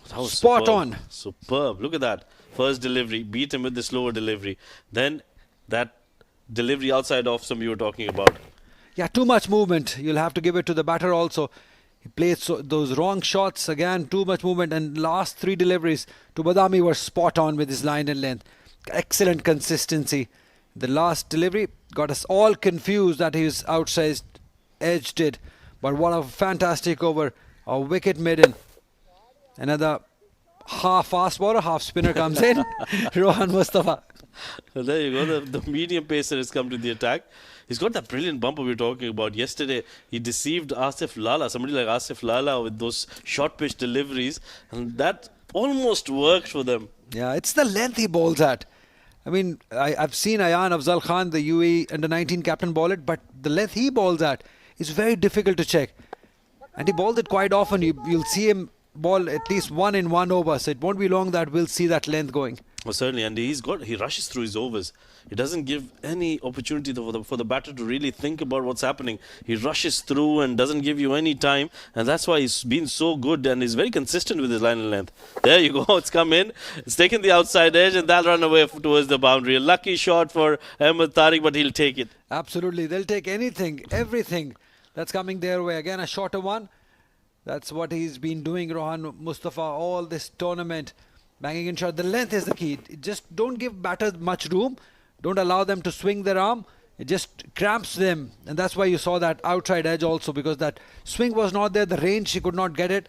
Spot on. Superb. Look at that. First delivery. Beat him with the slower delivery. Then that delivery outside off some you were talking about. Yeah, too much movement. You'll have to give it to the batter also. He played those wrong shots. Again, too much movement. And last 3 deliveries to Badami were spot on with his line and length. Excellent consistency. The last delivery got us all confused that his outsized edge did. But what a fantastic over. A wicket maiden. Another half fast bowler, half spinner comes in. Rohan Mustafa. Well, there you go. The medium pacer has come to the attack. He's got that brilliant bumper we were talking about yesterday. He deceived Asif Lala, somebody like Asif Lala, with those short pitch deliveries, and that almost worked for them. Yeah, it's the length he bowls at. I mean, I've seen Ayan Afzal Khan, the UAE under-19 captain, bowl it, but the length he bowls at is very difficult to check. And he bowls it quite often. You'll see him bowl at least 1 in 1 over, so it won't be long that we'll see that length going. Well, certainly, and he rushes through his overs. He doesn't give any opportunity for the batter to really think about what's happening. He rushes through and doesn't give you any time, and that's why he's been so good and he's very consistent with his line and length. There you go, it's come in, it's taken the outside edge, and that'll run away towards the boundary. A lucky shot for Ahmed Tariq, but he'll take it. Absolutely, they'll take anything, everything that's coming their way. Again, a shorter one. That's what he's been doing, Rohan Mustafa, all this tournament. Banging in shot. The length is the key. Just don't give batters much room. Don't allow them to swing their arm. It just cramps them. And that's why you saw that outside edge also, because that swing was not there. The range, he could not get it.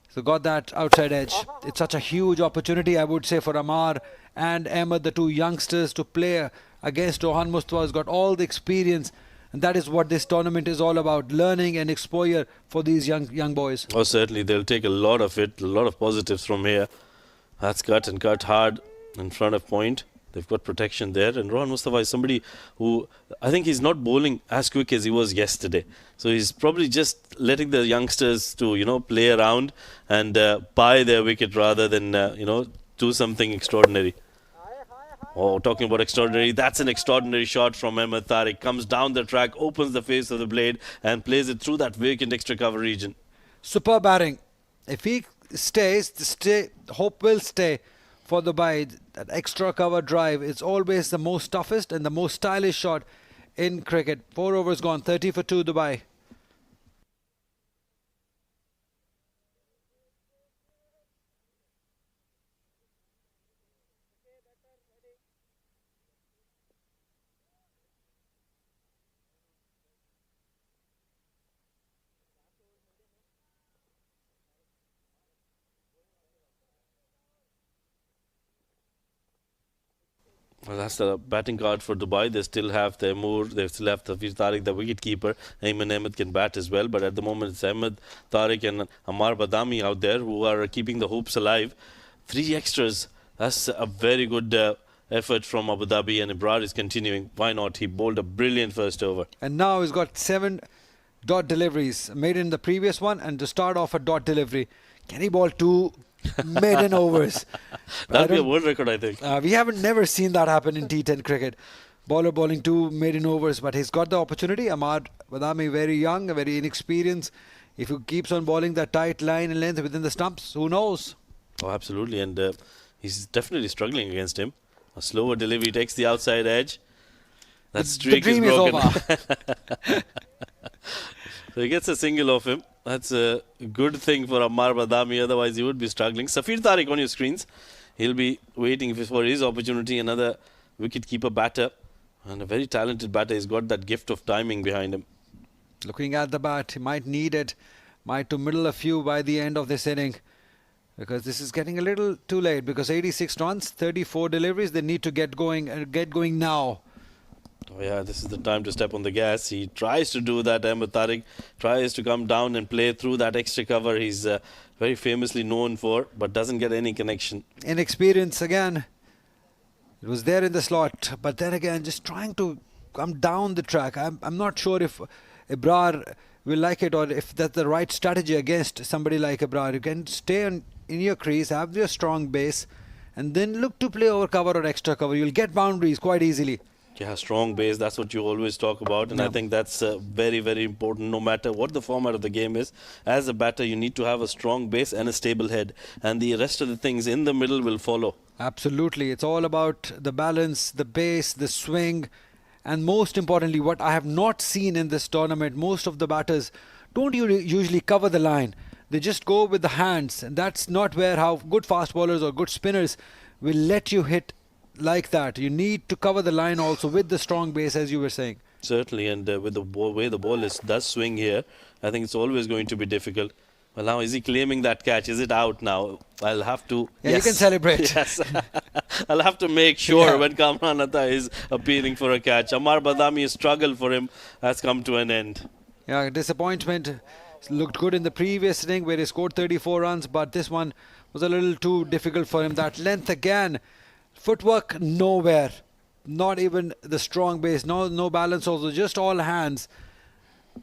So got that outside edge. It's such a huge opportunity, I would say, for Amar and Ahmed, the two youngsters, to play against Rohan Mustafa. Has got all the experience. And that is what this tournament is all about. Learning and exposure for these young boys. Oh, certainly. They'll take a lot of it. A lot of positives from here. That's cut and cut hard in front of point. They've got protection there. And Rohan Mustafa is somebody who, I think he's not bowling as quick as he was yesterday. So he's probably just letting the youngsters to, play around and buy their wicket rather than, do something extraordinary. Oh, talking about extraordinary, that's an extraordinary shot from Ahmed Tariq. Comes down the track, opens the face of the blade and plays it through that vacant extra cover region. Superb batting. If he stays, hope will stay for Dubai. That extra cover drive is always the most toughest and the most stylish shot in cricket. 4 overs gone, 30 for 2 Dubai. Well, that's the batting card for Dubai. They still have Taimur, they still have Tafir Tariq, the wicket-keeper. Ayman Ahmed can bat as well, but at the moment it's Ahmed Tariq and Amar Badami out there who are keeping the hopes alive. 3 extras. That's a very good effort from Abu Dhabi, and Ibrar is continuing. Why not? He bowled a brilliant first over. And now he's got 7 dot deliveries made in the previous one, and to start off a dot delivery. Can he bowl 2 maiden overs? That'll be a world record, I think. We haven't never seen that happen in T10 cricket. Bowler bowling 2 maiden overs, but he's got the opportunity. Amar Badami, very young, very inexperienced. If he keeps on bowling that tight line and length within the stumps, who knows? Oh, absolutely, and he's definitely struggling against him. A slower delivery takes the outside edge. That streak the dream is broken. over. So he gets a single off him. That's a good thing for Ammar Badami, otherwise he would be struggling. Safir Tariq on your screens. He'll be waiting for his opportunity. Another wicket-keeper batter. And a very talented batter. He's got that gift of timing behind him. Looking at the bat, he might need it. Might to middle a few by the end of this inning. Because this is getting a little too late. Because 86 runs, 34 deliveries. They need to get going now. Oh yeah, this is the time to step on the gas. He tries to do that. Ahmed Tariq tries to come down and play through that extra cover he's very famously known for, but doesn't get any connection. Inexperience again. It was there in the slot, but then again, just trying to come down the track. I'm not sure if Ibrar will like it or if that's the right strategy against somebody like Ibrar. You can stay in your crease, have your strong base, and then look to play over cover or extra cover. You'll get boundaries quite easily. Yeah, strong base, that's what you always talk about, and I think that's very, very important no matter what the format of the game is. As a batter, you need to have a strong base and a stable head, and the rest of the things in the middle will follow. Absolutely. It's all about the balance, the base, the swing, and most importantly, what I have not seen in this tournament, most of the batters don't usually cover the line. They just go with the hands, and that's not where how good fast bowlers or good spinners will let you hit like that. You need to cover the line also with the strong base, as you were saying. Certainly, and with the way the ball does swing here, I think it's always going to be difficult. Well, now is he claiming that catch? Is it out now? I'll have to... Yeah, yes. You can celebrate. Yes. I'll have to make sure when Kamran Atta is appealing for a catch. Ammar Badami's struggle for him has come to an end. Yeah, disappointment. Looked good in the previous inning where he scored 34 runs, but this one was a little too difficult for him. That length again. Footwork nowhere, not even the strong base, no balance also, just all hands.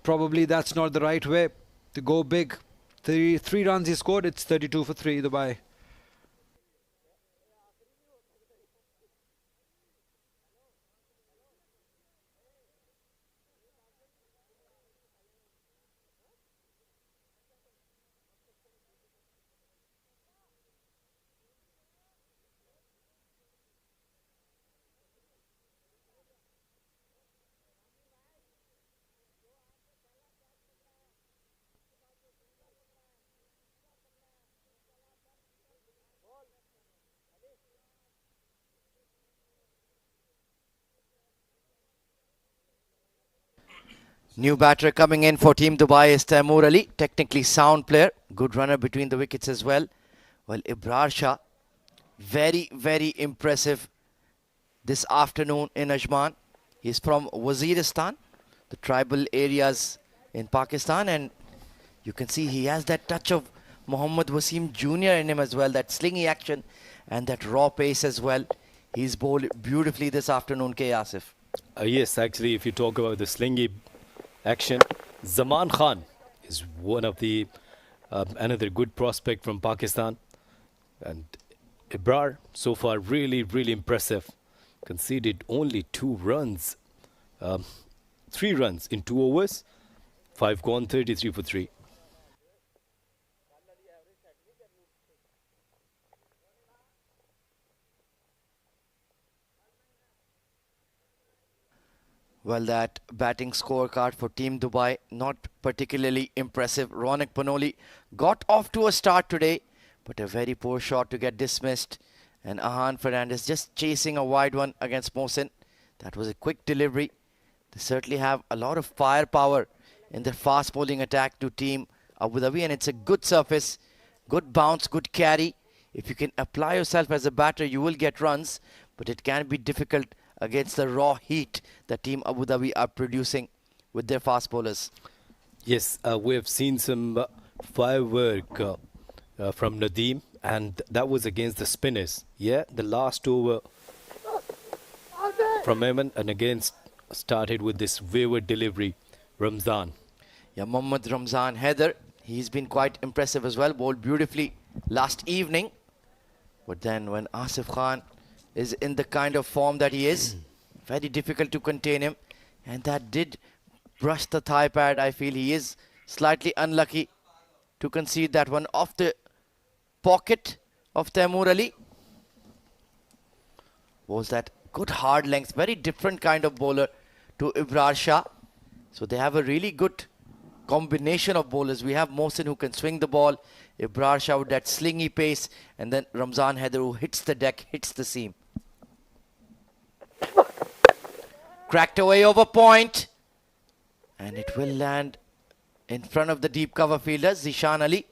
Probably that's not the right way to go big. Three runs he scored, it's 32 for 3 Dubai. New batter coming in for Team Dubai is Taimur Ali. Technically sound player. Good runner between the wickets as well. Well, Ibrar Shah, very, very impressive this afternoon in Ajman. He's from Waziristan, the tribal areas in Pakistan, and you can see he has that touch of Mohammad Wasim Jr. in him as well, that slingy action and that raw pace as well. He's bowled beautifully this afternoon, K. Asif. Yes, actually, if you talk about the slingy action, Zaman Khan is one of the another good prospect from Pakistan, and Ibrar so far really, really impressive. Conceded only 2 runs, 3 runs in 2 overs, 5 gone, 33 for 3. Well, that batting scorecard for Team Dubai, not particularly impressive. Ronak Panoli got off to a start today, but a very poor shot to get dismissed. And Ahan Fernandez just chasing a wide one against Mohsin. That was a quick delivery. They certainly have a lot of firepower in their fast bowling attack to Team Abu Dhabi, and it's a good surface, good bounce, good carry. If you can apply yourself as a batter, you will get runs, but it can be difficult against the raw heat that Team Abu Dhabi are producing with their fast bowlers. Yes, we have seen some firework from Nadeem, and that was against the spinners. Yeah, the last over from Ayman, and again started with this wayward delivery, Ramzan. Yeah, Mohammad Ramzan Haider, he's been quite impressive as well, bowled beautifully last evening. But then when Asif Khan is in the kind of form that he is, very difficult to contain him, and that did brush the thigh pad. I feel he is slightly unlucky to concede that one off the pocket of Taimur Ali. Was that good hard length, very different kind of bowler to Ibrar Shah. So they have a really good combination of bowlers. We have Mohsin who can swing the ball, Ibrar Shah with that slingy pace, and then Ramzan Haider who hits the deck, hits the seam. Cracked away over point, and it will land in front of the deep cover fielder, Zishan Ali,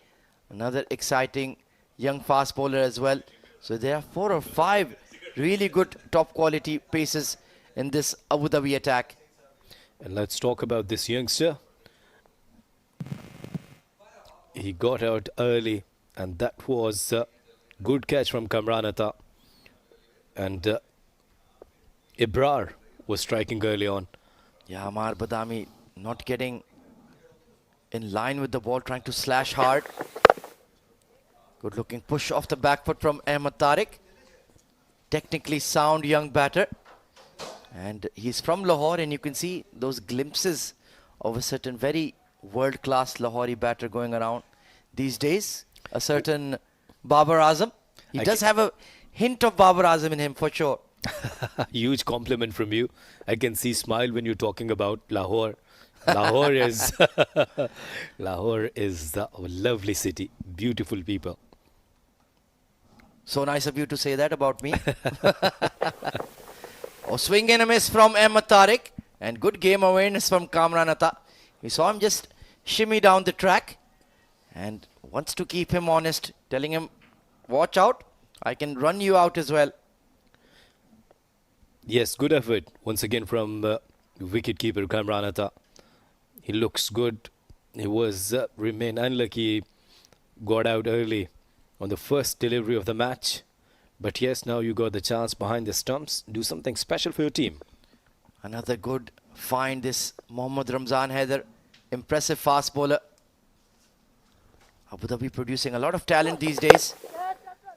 another exciting young fast bowler as well. So there are 4 or 5 really good top quality paces in this Abu Dhabi attack. And let's talk about this youngster. He got out early, and that was a good catch from Kamran Atta. And Ibrar was striking early on. Yeah, Amar Badami not getting in line with the ball, trying to slash hard. Good looking push off the back foot from Ahmed Tariq. Technically sound young batter. And he's from Lahore, and you can see those glimpses of a certain very world-class Lahori batter going around these days. A certain Babar Azam. He does have a hint of Babar Azam in him for sure. Huge compliment from you. I can see smile when you're talking about Lahore. Lahore is Lahore is a lovely city, beautiful people. So nice of you to say that about me. Oh, swing and a miss from Ahmed Tariq, and good game awareness from Kamran Atta. We saw him just shimmy down the track and wants to keep him honest, telling him, watch out, I can run you out as well. Yes, good effort once again from wicket-keeper Kamran Atta. He looks good. He was remained unlucky, got out early on the first delivery of the match. But yes, now you got the chance behind the stumps. Do something special for your team. Another good find, this Mohammad Ramzan Haider. Impressive fast bowler. Abu Dhabi producing a lot of talent these days.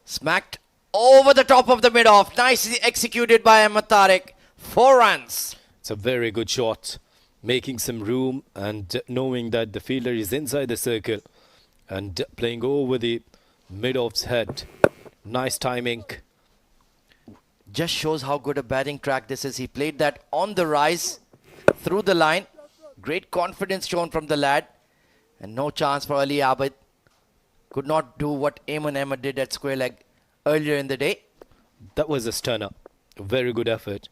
Smacked over the top of the mid-off. Nicely executed by Ahmed Tariq. 4 runs. It's a very good shot. Making some room and knowing that the fielder is inside the circle and playing over the mid-off's head. Nice timing. Just shows how good a batting track this is. He played that on the rise through the line. Great confidence shown from the lad. And no chance for Ali Abid. Could not do what Ayman Ahmed did at square leg earlier in the day. That was a stunner. A very good effort.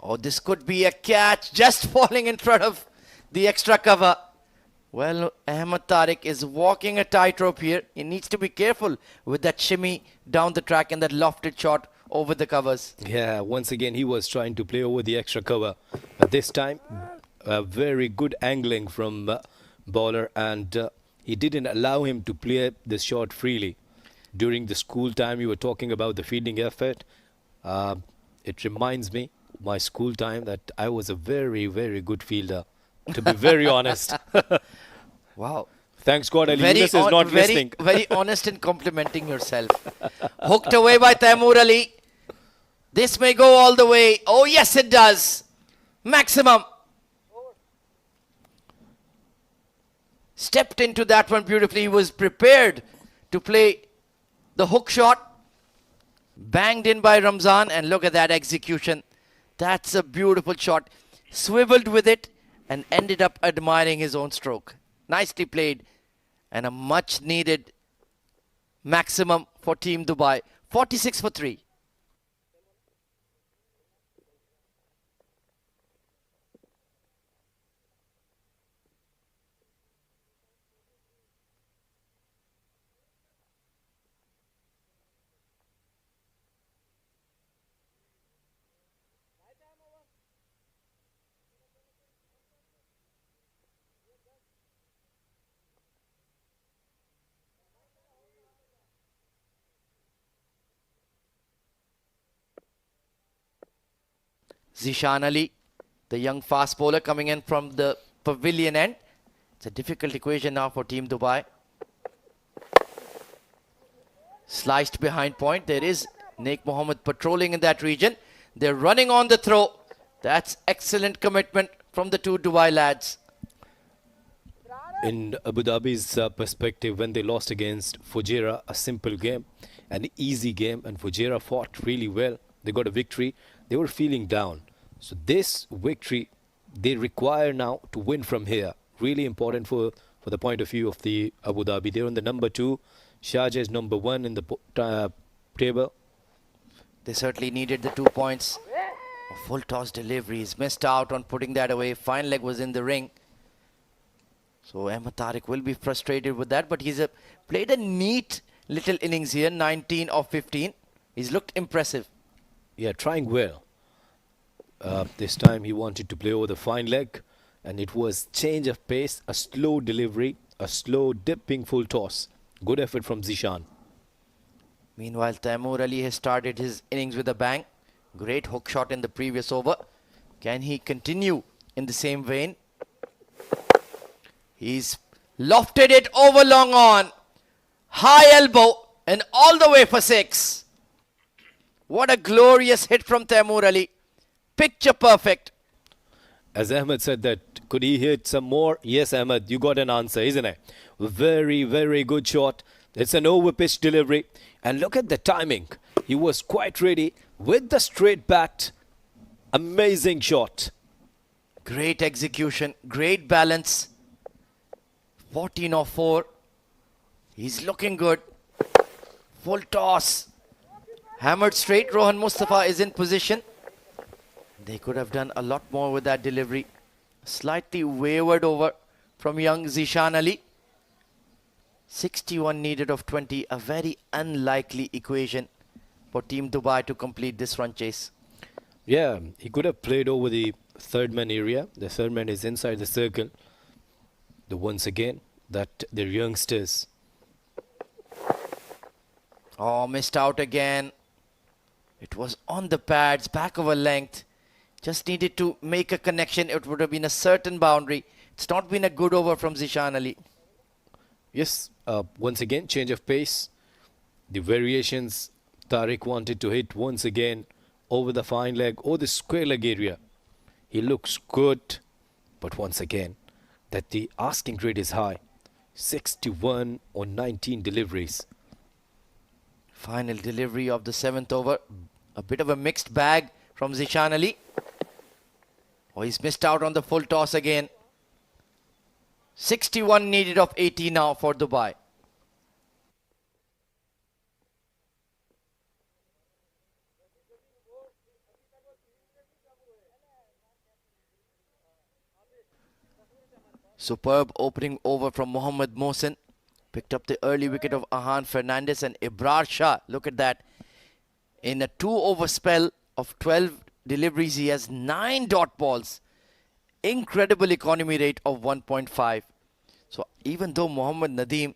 Oh, this could be a catch, just falling in front of the extra cover. Well, Ahmed Tariq is walking a tightrope here. He needs to be careful with that shimmy down the track and that lofted shot over the covers. Yeah, once again he was trying to play over the extra cover. But this time, a very good angling from bowler, and he didn't allow him to play this shot freely. During the school time, you were talking about the fielding effort. It reminds me, my school time, that I was a very, very good fielder, to be very honest. Wow. Thanks God Ali Yunus is not listening. Very honest in complimenting yourself. Hooked away by Taimur Ali. This may go all the way. Oh, yes, it does. Maximum. Stepped into that one beautifully. He was prepared to play the hook shot. Banged in by Ramzan. And look at that execution. That's a beautiful shot. Swiveled with it and ended up admiring his own stroke. Nicely played. And a much needed maximum for Team Dubai. 46 for 3. Zishan Ali, the young fast bowler coming in from the pavilion end. It's a difficult equation now for Team Dubai. Sliced behind point. There is Naik Mohammed patrolling in that region. They're running on the throw. That's excellent commitment from the two Dubai lads. In Abu Dhabi's perspective, when they lost against Fujairah, a simple game, an easy game, and Fujairah fought really well. They got a victory. They were feeling down. So this victory, they require now to win from here. Really important for the point of view of the Abu Dhabi. They're on the number 2. Sharjah is number 1 in the table. They certainly needed the 2 points. A full toss delivery. He's missed out on putting that away. Fine leg was in the ring. So Ahmed Tariq will be frustrated with that. But he's played a neat little innings here. 19 of 15. He's looked impressive. Yeah, trying well. This time he wanted to play over the fine leg, and it was change of pace, a slow delivery, a slow dipping full toss. Good effort from Zishan. Meanwhile, Taimur Ali has started his innings with a bang. Great hook shot in the previous over. Can he continue in the same vein? He's lofted it over long on. High elbow and all the way for 6. What a glorious hit from Taimur Ali. Picture perfect. As Ahmed said that, could he hit some more? Yes, Ahmed, you got an answer, isn't it? Very, very good shot. It's an over-pitch delivery. And look at the timing. He was quite ready with the straight bat. Amazing shot. Great execution. Great balance. 14 of 4. He's looking good. Full toss. Hammered straight. Rohan Mustafa is in position. They could have done a lot more with that delivery. Slightly wavered over from young Zishan Ali. 61 needed of 20. A very unlikely equation for Team Dubai to complete this run chase. Yeah, he could have played over the third man area. The third man is inside the circle. Once again, that the youngsters. Oh, missed out again. It was on the pads, back of a length. Just needed to make a connection. It would have been a certain boundary. It's not been a good over from Zishan Ali. Yes, once again, change of pace. The variations Tariq wanted to hit once again over the fine leg or the square leg area. He looks good, but once again, that the asking rate is high. 61 on 19 deliveries. Final delivery of the 7th over. A bit of a mixed bag from Zishan Ali. Oh, he's missed out on the full toss again. 61 needed of 80 now for Dubai. Superb opening over from Mohammad Mohsin. Picked up the early wicket of Ahan Fernandez and Ibrar Shah. Look at that. In a 2-over spell of 12 deliveries, he has 9 dot balls. Incredible economy rate of 1.5. So even though Mohammad Nadeem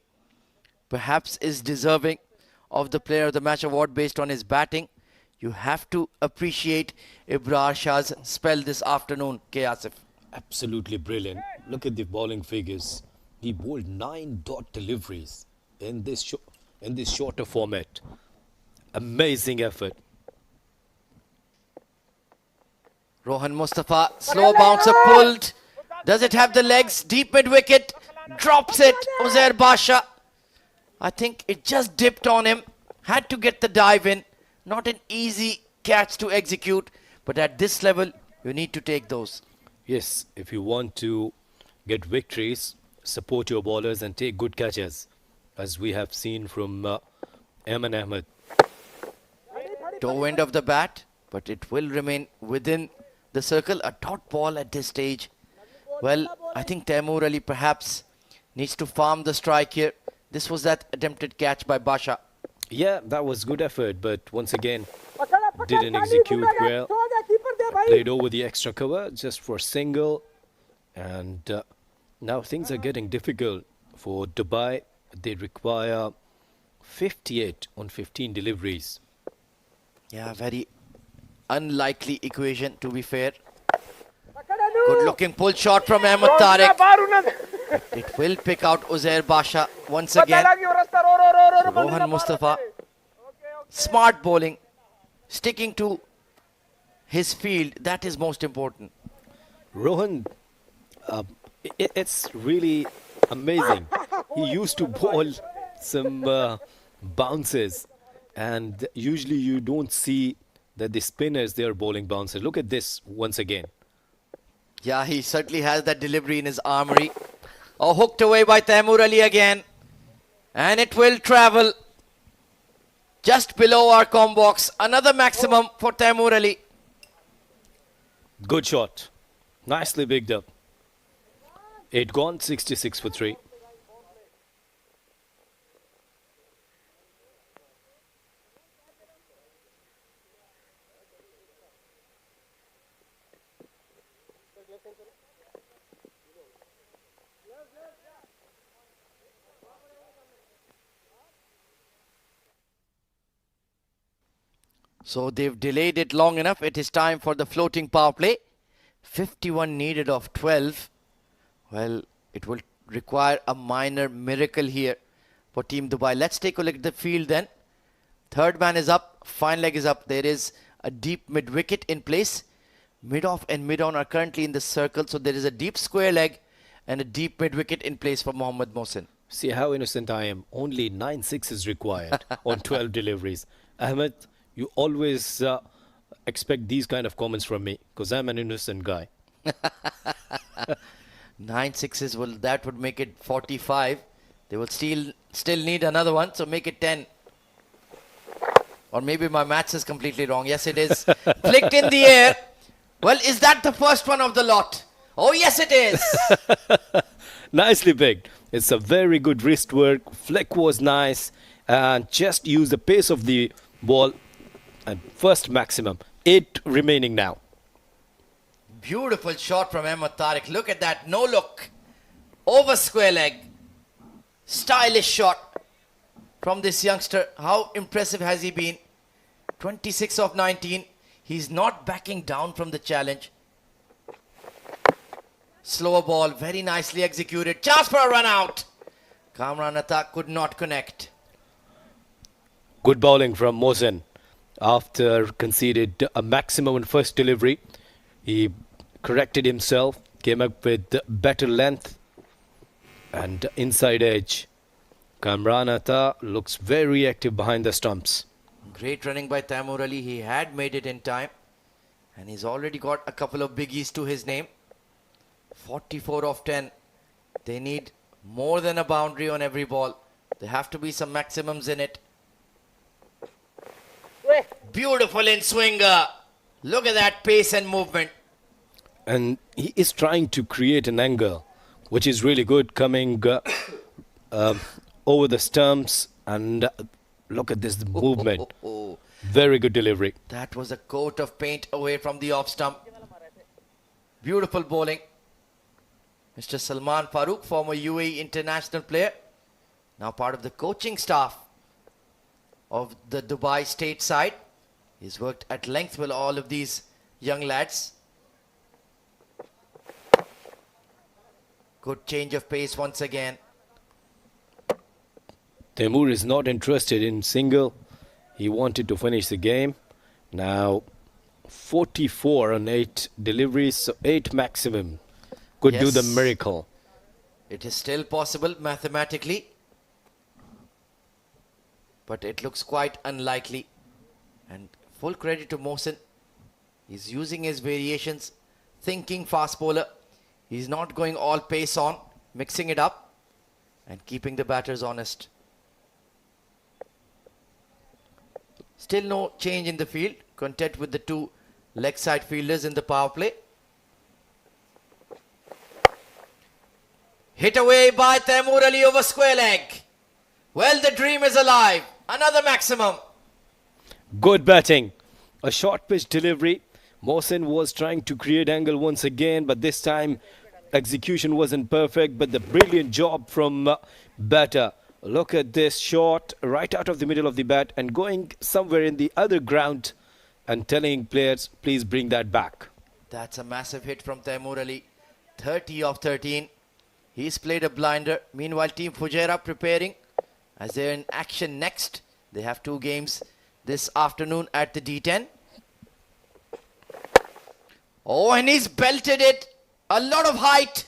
perhaps is deserving of the Player of the Match award based on his batting, you have to appreciate Ibrar Shah's spell this afternoon, K. Asif. Absolutely brilliant. Look at the bowling figures. He bowled 9 dot deliveries in this shorter format. Amazing effort. Rohan Mustafa, slow bouncer pulled. Does it have the legs? Deep mid wicket. Drops it. Uzair Basha. I think it just dipped on him. Had to get the dive in. Not an easy catch to execute. But at this level, you need to take those. Yes, if you want to get victories, support your bowlers and take good catches, as we have seen from Ayman Ahmed. Toe end of the bat, but it will remain within the circle. A dot ball at this stage. Well, I think Taimur Ali perhaps needs to farm the strike here. This was that attempted catch by Basha. Yeah, that was good effort, but once again, didn't execute well. Played over the extra cover just for single. And now things are getting difficult for Dubai. They require 58 on 15 deliveries. Yeah, very unlikely equation, to be fair. Good looking pull shot from Ahmed Tariq. It will pick out Uzair Basha once again. So Rohan Mustafa, smart bowling, sticking to his field, that is most important. Rohan, it's really amazing. He used to bowl some bounces, and usually you don't see that the spinners, they are bowling bounces. Look at this once again. Yeah, he certainly has that delivery in his armory. Oh, hooked away by Taimur Ali again. And it will travel just below our com box. Another maximum for Taimur Ali. Good shot. Nicely picked up. 8 gone, 66 for 3. So they've delayed it long enough. It is time for the floating power play. 51 needed of 12. Well, it will require a minor miracle here for Team Dubai. Let's take a look at the field then. Third man is up. Fine leg is up. There is a deep mid wicket in place. Mid off and mid on are currently in the circle. So there is a deep square leg and a deep mid wicket in place for Mohammad Mohsin. See how innocent I am. Only 9 sixes required on 12 deliveries. Ahmed, you always expect these kind of comments from me because I'm an innocent guy. 9 sixes, well, that would make it 45. They will still need another one, so make it 10. Or maybe my maths is completely wrong. Yes, it is. Flicked in the air. Well, is that the first one of the lot? Oh, yes, it is. Nicely picked. It's a very good wrist work. Flick was nice. And just use the pace of the ball. And first maximum. 8 remaining now. Beautiful shot from Ahmed Tariq. Look at that. No look. Over square leg. Stylish shot from this youngster. How impressive has he been? 26 of 19. He's not backing down from the challenge. Slower ball. Very nicely executed. Chance for a run out. Kamran Atta could not connect. Good bowling from Mohsin. After conceded a maximum in first delivery, he corrected himself, came up with better length and inside edge. Kamran Atta looks very active behind the stumps. Great running by Taimur Ali. He had made it in time. And he's already got a couple of biggies to his name. 44 of 10. They need more than a boundary on every ball. There have to be some maximums in it. Beautiful in swinger. Look at that pace and movement. And he is trying to create an angle which is really good, coming over the stumps. And look at this movement. Very good delivery. That was a coat of paint away from the off stump. Beautiful bowling. Mr. Salman Farooq, former UAE international player, now part of the coaching staff of the Dubai state side. He's worked at length with all of these young lads. Good change of pace once again. Taimur is not interested in single. He wanted to finish the game. Now 44 on 8 deliveries, so 8 maximum. Could do the Yes. miracle. It is still possible mathematically, but it looks quite unlikely. And full credit to Mohsin. He's using his variations, thinking fast bowler. He's not going all pace on, mixing it up and keeping the batters honest. Still no change in the field, content with the 2 leg side fielders in the power play. Hit away by Taimur Ali over square leg. Well, the dream is alive. Another maximum. Good batting. A short pitch delivery. Mohsin was trying to create angle once again, but this time execution wasn't perfect. But the brilliant job from batter. Look at this shot right out of the middle of the bat and going somewhere in the other ground and telling players, please bring that back. That's a massive hit from Taimur Ali. 30 of 13. He's played a blinder. Meanwhile, Team Fujairah preparing as they're in action next. They have 2 games this afternoon at the D10. Oh, and he's belted it. A lot of height.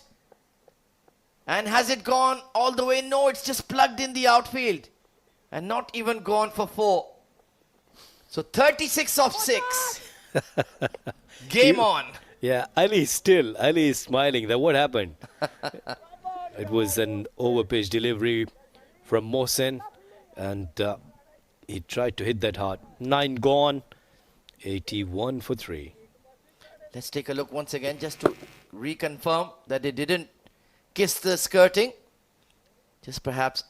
And has it gone all the way? No, it's just plugged in the outfield. And not even gone for 4. So 36 of 6. Game on. Yeah, Ali is smiling. Then what happened? It was an overpitch delivery from Mohsin, and he tried to hit that hard. 9 gone, 81 for 3. Let's take a look once again just to reconfirm that they didn't kiss the skirting. Just perhaps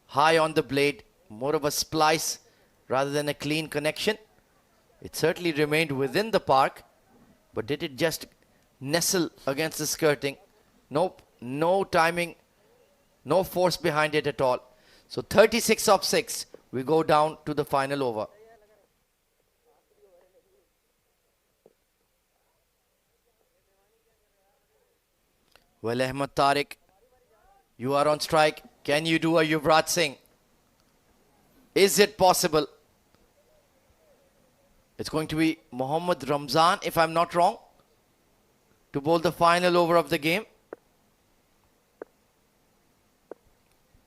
high on the blade, more of a splice rather than a clean connection. It certainly remained within the park, but did it just nestle against the skirting? Nope, no timing, no force behind it at all. So 36 of 6, we go down to the final over. Well, Ahmed Tariq, you are on strike. Can you do a Yuvraj Singh? Is it possible? It's going to be Mohammad Ramzan, if I'm not wrong, to bowl the final over of the game.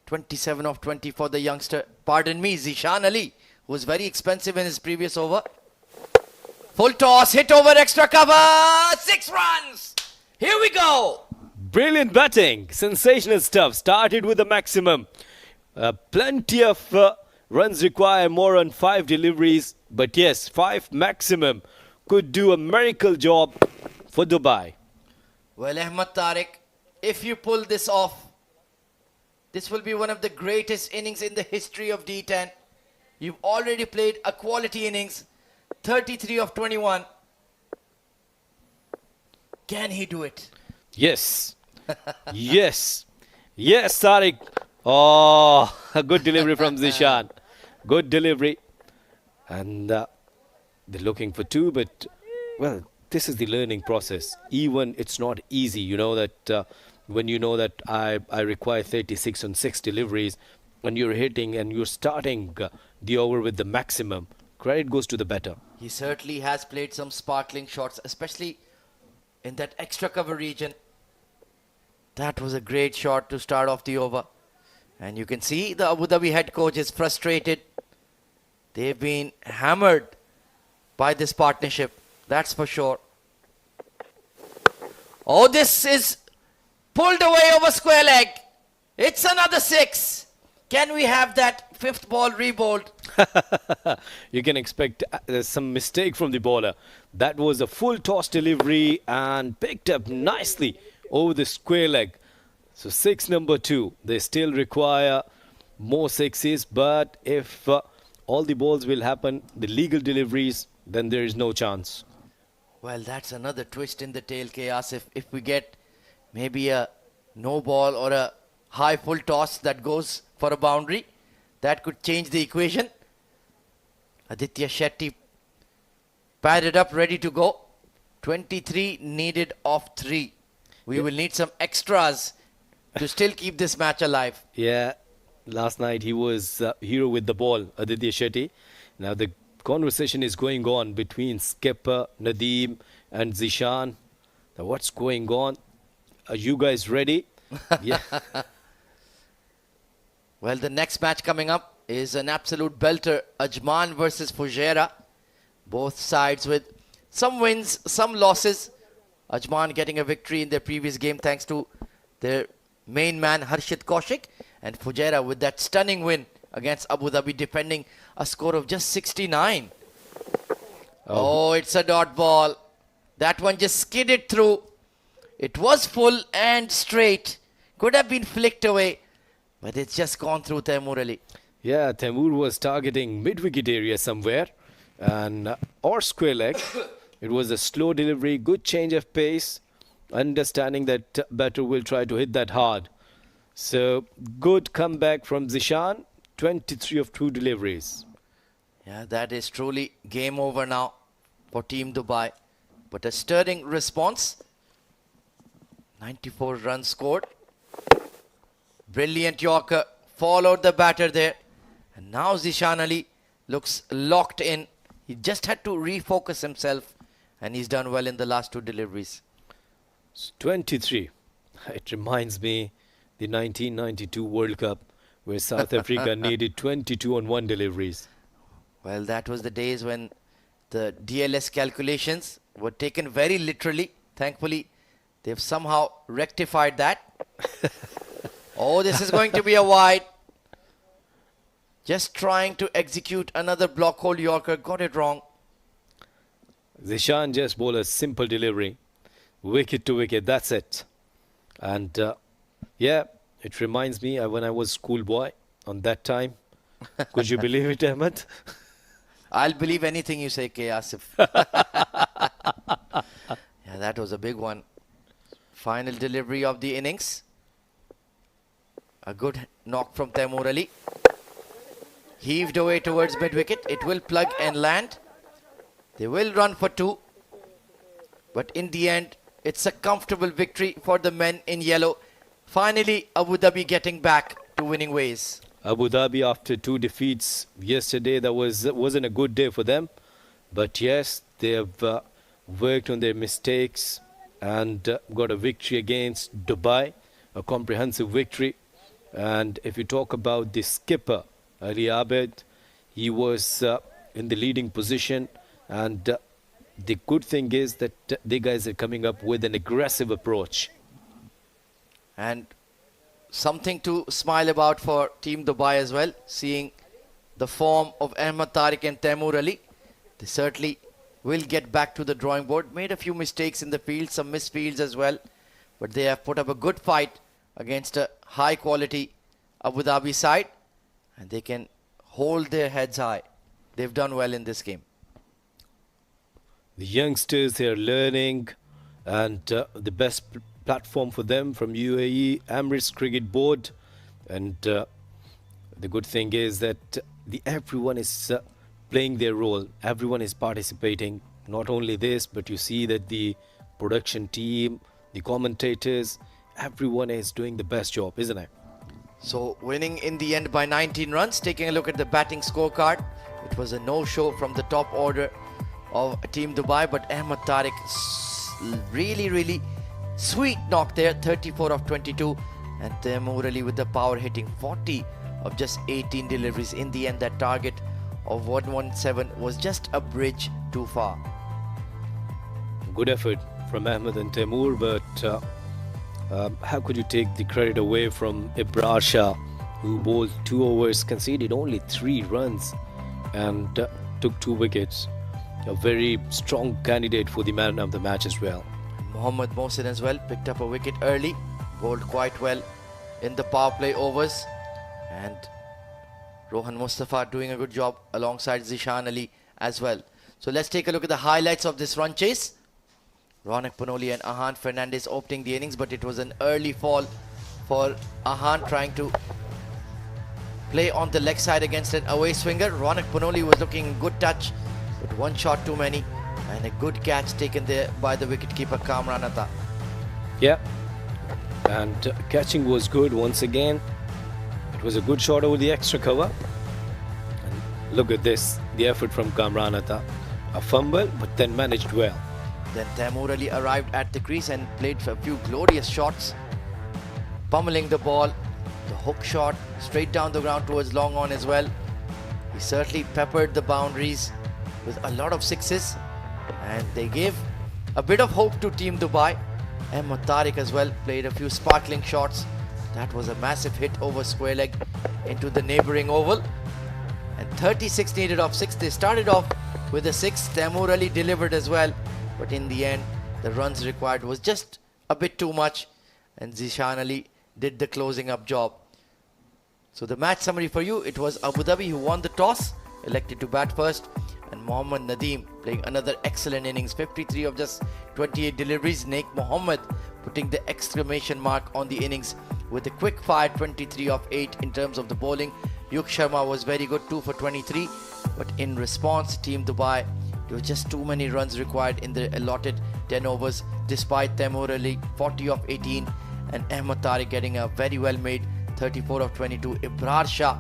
27 of 20 for the youngster. Pardon me, Zishan Ali, who was very expensive in his previous over. Full toss, hit over extra cover. 6 runs. Here we go. Brilliant batting. Sensational stuff. Started with the maximum. Plenty of runs required, more on 5 deliveries. But yes, 5 maximum could do a miracle job for Dubai. Well, Ahmed Tariq, if you pull this off, this will be one of the greatest innings in the history of D10. You've already played a quality innings, 33 of 21. Can he do it? Yes. Yes. Yes, Tariq. Oh, a good delivery from Zishan. Good delivery. And they're looking for 2, but, well, this is the learning process. Even it's not easy. You know that when you know that I require 36 on 6 deliveries, and you're hitting and you're starting the over with the maximum, credit goes to the batter. He certainly has played some sparkling shots, especially in that extra cover region. That was a great shot to start off the over. And you can see the Abu Dhabi head coach is frustrated. They've been hammered by this partnership, that's for sure. Oh, this is pulled away over square leg. It's another 6. Can we have that 5th ball rebowled? You can expect some mistake from the bowler. That was a full toss delivery and picked up nicely over the square leg. So six number 2. They still require more sixes, but if all the balls will happen, the legal deliveries, then there is no chance. Well, that's another twist in the tail, Chaos. If we get maybe a no ball or a high full toss that goes for a boundary, that could change the equation. Aditya Shetty padded up, ready to go. 23 needed of 3. We will need some extras to still keep this match alive. Yeah, last night he was hero with the ball, Aditya Shetty. Now the conversation is going on between skipper Nadeem and Zishan. Now what's going on? Are you guys ready? Yeah. Well, the next match coming up is an absolute belter. Ajman versus Fujairah. Both sides with some wins, some losses. Ajman getting a victory in their previous game thanks to their main man Harshit Kaushik. And Fujairah with that stunning win against Abu Dhabi, defending a score of just 69. Oh, it's a dot ball. That one just skidded through. It was full and straight. Could have been flicked away, but it's just gone through Taimur Ali. Yeah, Taimur was targeting mid-wicket area somewhere, and or square leg. It was a slow delivery, good change of pace, understanding that batter will try to hit that hard. So good comeback from Zishan, 23 of 2 deliveries. Yeah, that is truly game over now for Team Dubai. But a stirring response. 94 runs scored. Brilliant Yorker followed the batter there. And now Zishan Ali looks locked in. He just had to refocus himself. And he's done well in the last 2 deliveries. 23. It reminds me the 1992 World Cup where South Africa needed 22 on 1 deliveries. Well, that was the days when the DLS calculations were taken very literally. Thankfully, they've somehow rectified that. Oh, this is going to be a wide. Just trying to execute another block hole Yorker. Got it wrong. Zishan just bowled a simple delivery. Wicket to wicket, that's it. And yeah, it reminds me when I was schoolboy on that time. Could you believe it, Ahmed? I'll believe anything you say, K. Asif. Yeah, that was a big one. Final delivery of the innings. A good knock from Taimur Ali. Heaved away towards mid-wicket. It will plug and land. They will run for 2. But in the end, it's a comfortable victory for the men in yellow. Finally, Abu Dhabi getting back to winning ways. Abu Dhabi, after 2 defeats yesterday, that wasn't a good day for them. But yes, they have worked on their mistakes and got a victory against Dubai, a comprehensive victory. And if you talk about the skipper, Ali Abed, he was in the leading position. And the good thing is that the guys are coming up with an aggressive approach. And something to smile about for Team Dubai as well, seeing the form of Ahmed Tariq and Taimur Ali. They certainly will get back to the drawing board. Made a few mistakes in the field, some misfields as well. But they have put up a good fight against a high quality Abu Dhabi side. And they can hold their heads high. They've done well in this game. The youngsters, they are learning, and the best platform for them from UAE, Emirates Cricket Board. And the good thing is that everyone is playing their role. Everyone is participating. Not only this, but you see that the production team, the commentators, everyone is doing the best job, isn't it? So winning in the end by 19 runs. Taking a look at the batting scorecard. It was a no-show from the top order of Team Dubai, but Ahmed Tariq really sweet knock there, 34 of 22, and Taimur Ali with the power hitting 40 of just 18 deliveries. In the end, that target of 117 was just a bridge too far. Good effort from Ahmed and Taimur, but how could you take the credit away from Ibrar Shah, who bowled 2 overs, conceded only 3 runs and took 2 wickets. A very strong candidate for the man of the match as well. Mohammad Mohsin as well picked up a wicket early. bowled quite well in the power play overs, and Rohan Mustafa doing a good job alongside Zishan Ali as well. So let's take a look at the highlights of this run chase. Ronak Panoli and Ahan Fernandez opening the innings, but it was an early fall for Ahan trying to play on the leg side against an away swinger. Ronak Panoli was looking in good touch, but one shot too many, and a good catch taken there by the wicketkeeper Kamran Atta. Yeah, and catching was good once again. It was a good shot over the extra cover. And look at this, the effort from Kamran Atta. A fumble, but then managed well. Then Taimur Ali arrived at the crease and played a few glorious shots, pummeling the ball. The hook shot straight down the ground towards long on as well. He certainly peppered the boundaries with a lot of sixes, and they gave a bit of hope to Team Dubai. Ahmed Tariq as well played a few sparkling shots. That was a massive hit over square leg into the neighbouring oval. And 36 needed off 6. They started off with a 6. Taimur Ali delivered as well, but in the end the runs required was just a bit too much, and Zishan Ali did the closing up job. So the match summary for you: it was Abu Dhabi who won the toss, elected to bat first, and Mohammad Nadeem playing another excellent innings, 53 of just 28 deliveries. Naik Mohammed putting the exclamation mark on the innings with a quick fire 23 of 8 in terms of the bowling. Yuk Sharma was very good, 2 for 23, but in response, Team Dubai, there were just too many runs required in the allotted 10 overs, despite Taimur Ali 40 of 18 and Ahmed Tariq getting a very well made 34 of 22. Ibrar Shah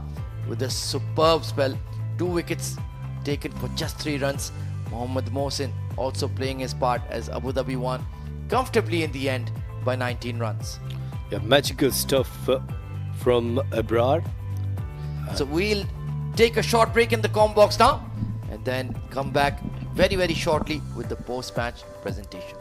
with a superb spell, 2 wickets taken for just 3 runs. Mohammad Mohsin also playing his part as Abu Dhabi won comfortably in the end by 19 runs. Yeah, magical stuff from Abrar. So we'll take a short break in the comm box now, and then come back very, very shortly with the post-match presentation.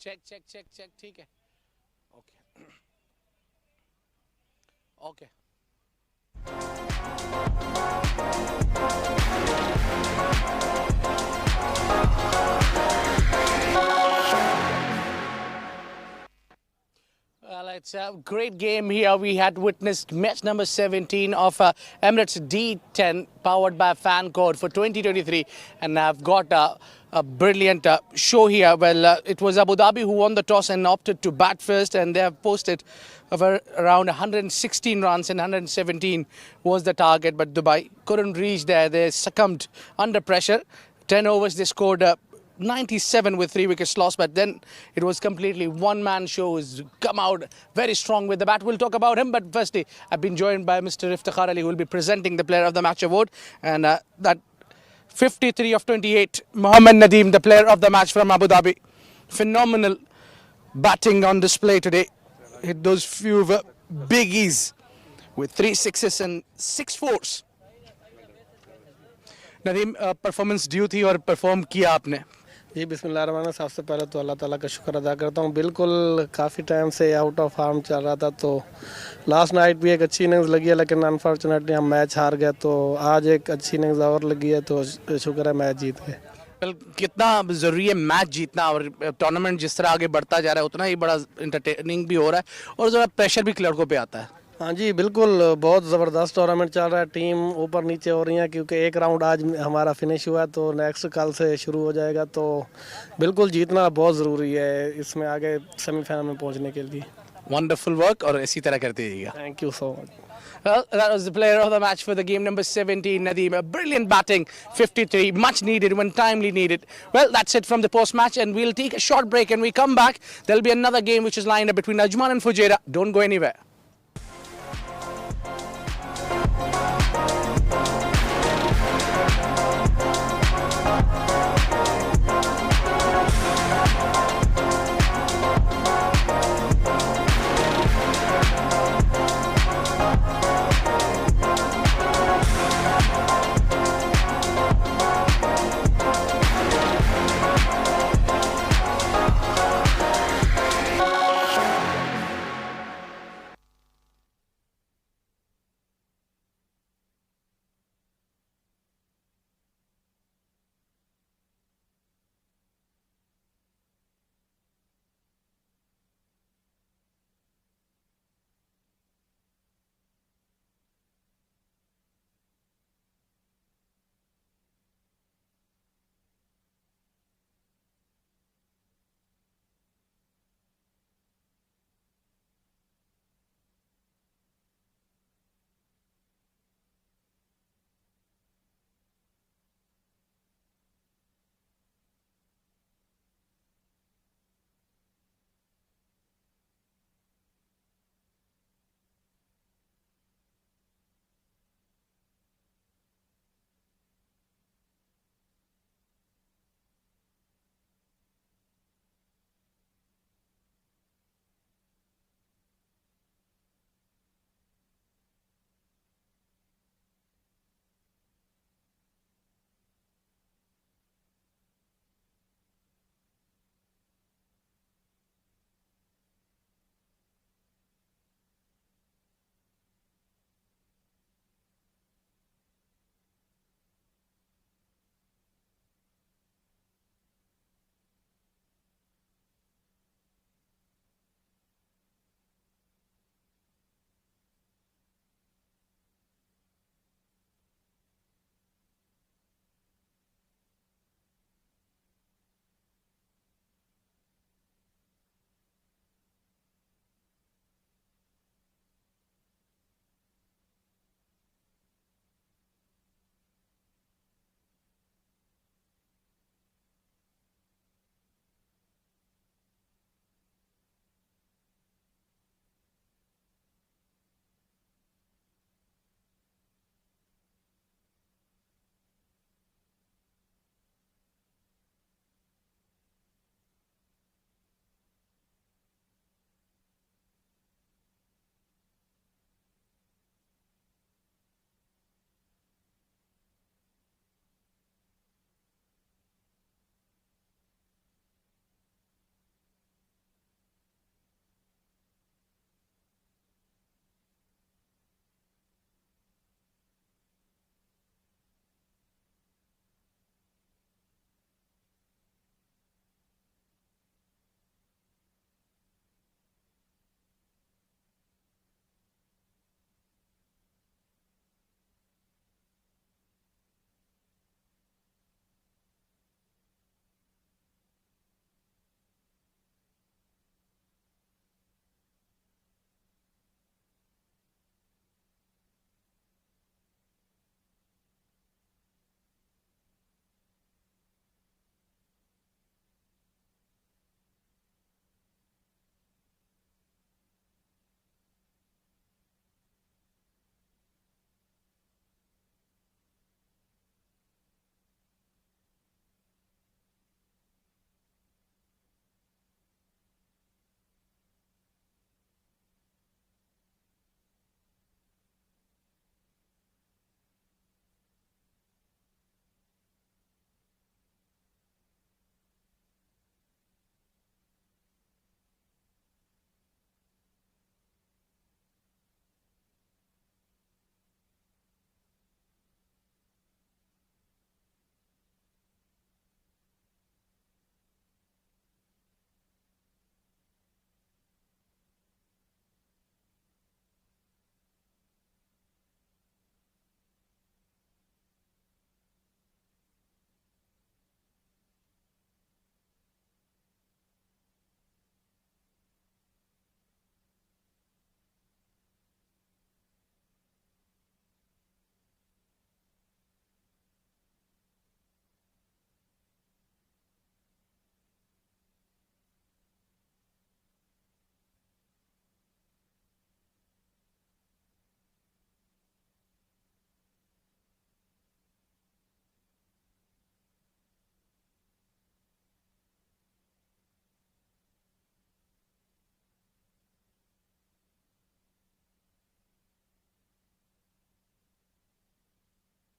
Check check check check ठीक है okay okay Well, it's a great game here. We had witnessed match number 17 of Emirates D10 powered by FanCode for 2023. And I've got a brilliant show here. Well, it was Abu Dhabi who won the toss and opted to bat first. And they have posted over around 116 runs and 117 was the target. But Dubai couldn't reach there. They succumbed under pressure. 10 overs, they scored 97 with 3 wickets lost, but then it was completely one-man show. He's come out very strong with the bat. We'll talk about him, but firstly, I've been joined by Mr. Iftikhar Ali, who will be presenting the Player of the Match award, and that 53 of 28, Mohammad Nadeem, the Player of the Match from Abu Dhabi. Phenomenal batting on display today. Hit those few biggies with 3 sixes and 6 fours. Nadeem, performance due थी और perform किया आपने. जी बिस्मिल्लाह, सबसे पहले तो अल्लाह ताला का शुक्र अदा करता हूँ. बिल्कुल काफ़ी टाइम से आउट ऑफ फॉर्म चल रहा था, तो लास्ट नाइट भी एक अच्छी इनिंग्स लगी है, लेकिन अनफॉर्चुनेटली हम मैच हार गए. तो आज एक अच्छी इनिंग्स और लगी है, तो शुक्र है मैच जीत गए. कितना ज़रूरी है मैच जीतना, और टूर्नामेंट जिस तरह आगे बढ़ता जा रहा है उतना ही बड़ा इंटरटेनिंग भी हो रहा है और ज़रा प्रेशर भी लड़कों पे आता है. हाँ जी बिल्कुल, बहुत ज़बरदस्त टूर्नामेंट चल रहा है. टीम ऊपर नीचे हो रही है, क्योंकि एक राउंड आज हमारा फिनिश हुआ है, तो नेक्स्ट कल से शुरू हो जाएगा. तो बिल्कुल जीतना बहुत ज़रूरी है इसमें आगे सेमीफाइनल में पहुंचने के लिए. वंडरफुल वर्क और इसी तरह करते रहिएगा. Thank you so much. Well, that was the player of the match for the game number 17, Nadeem. A brilliant batting, 53, much needed when timely needed. Well, that's it from the post-match, and we'll take a short break. And we come back, there'll be another game which is lined up between Ajman and Fujairah. Don't go anywhere.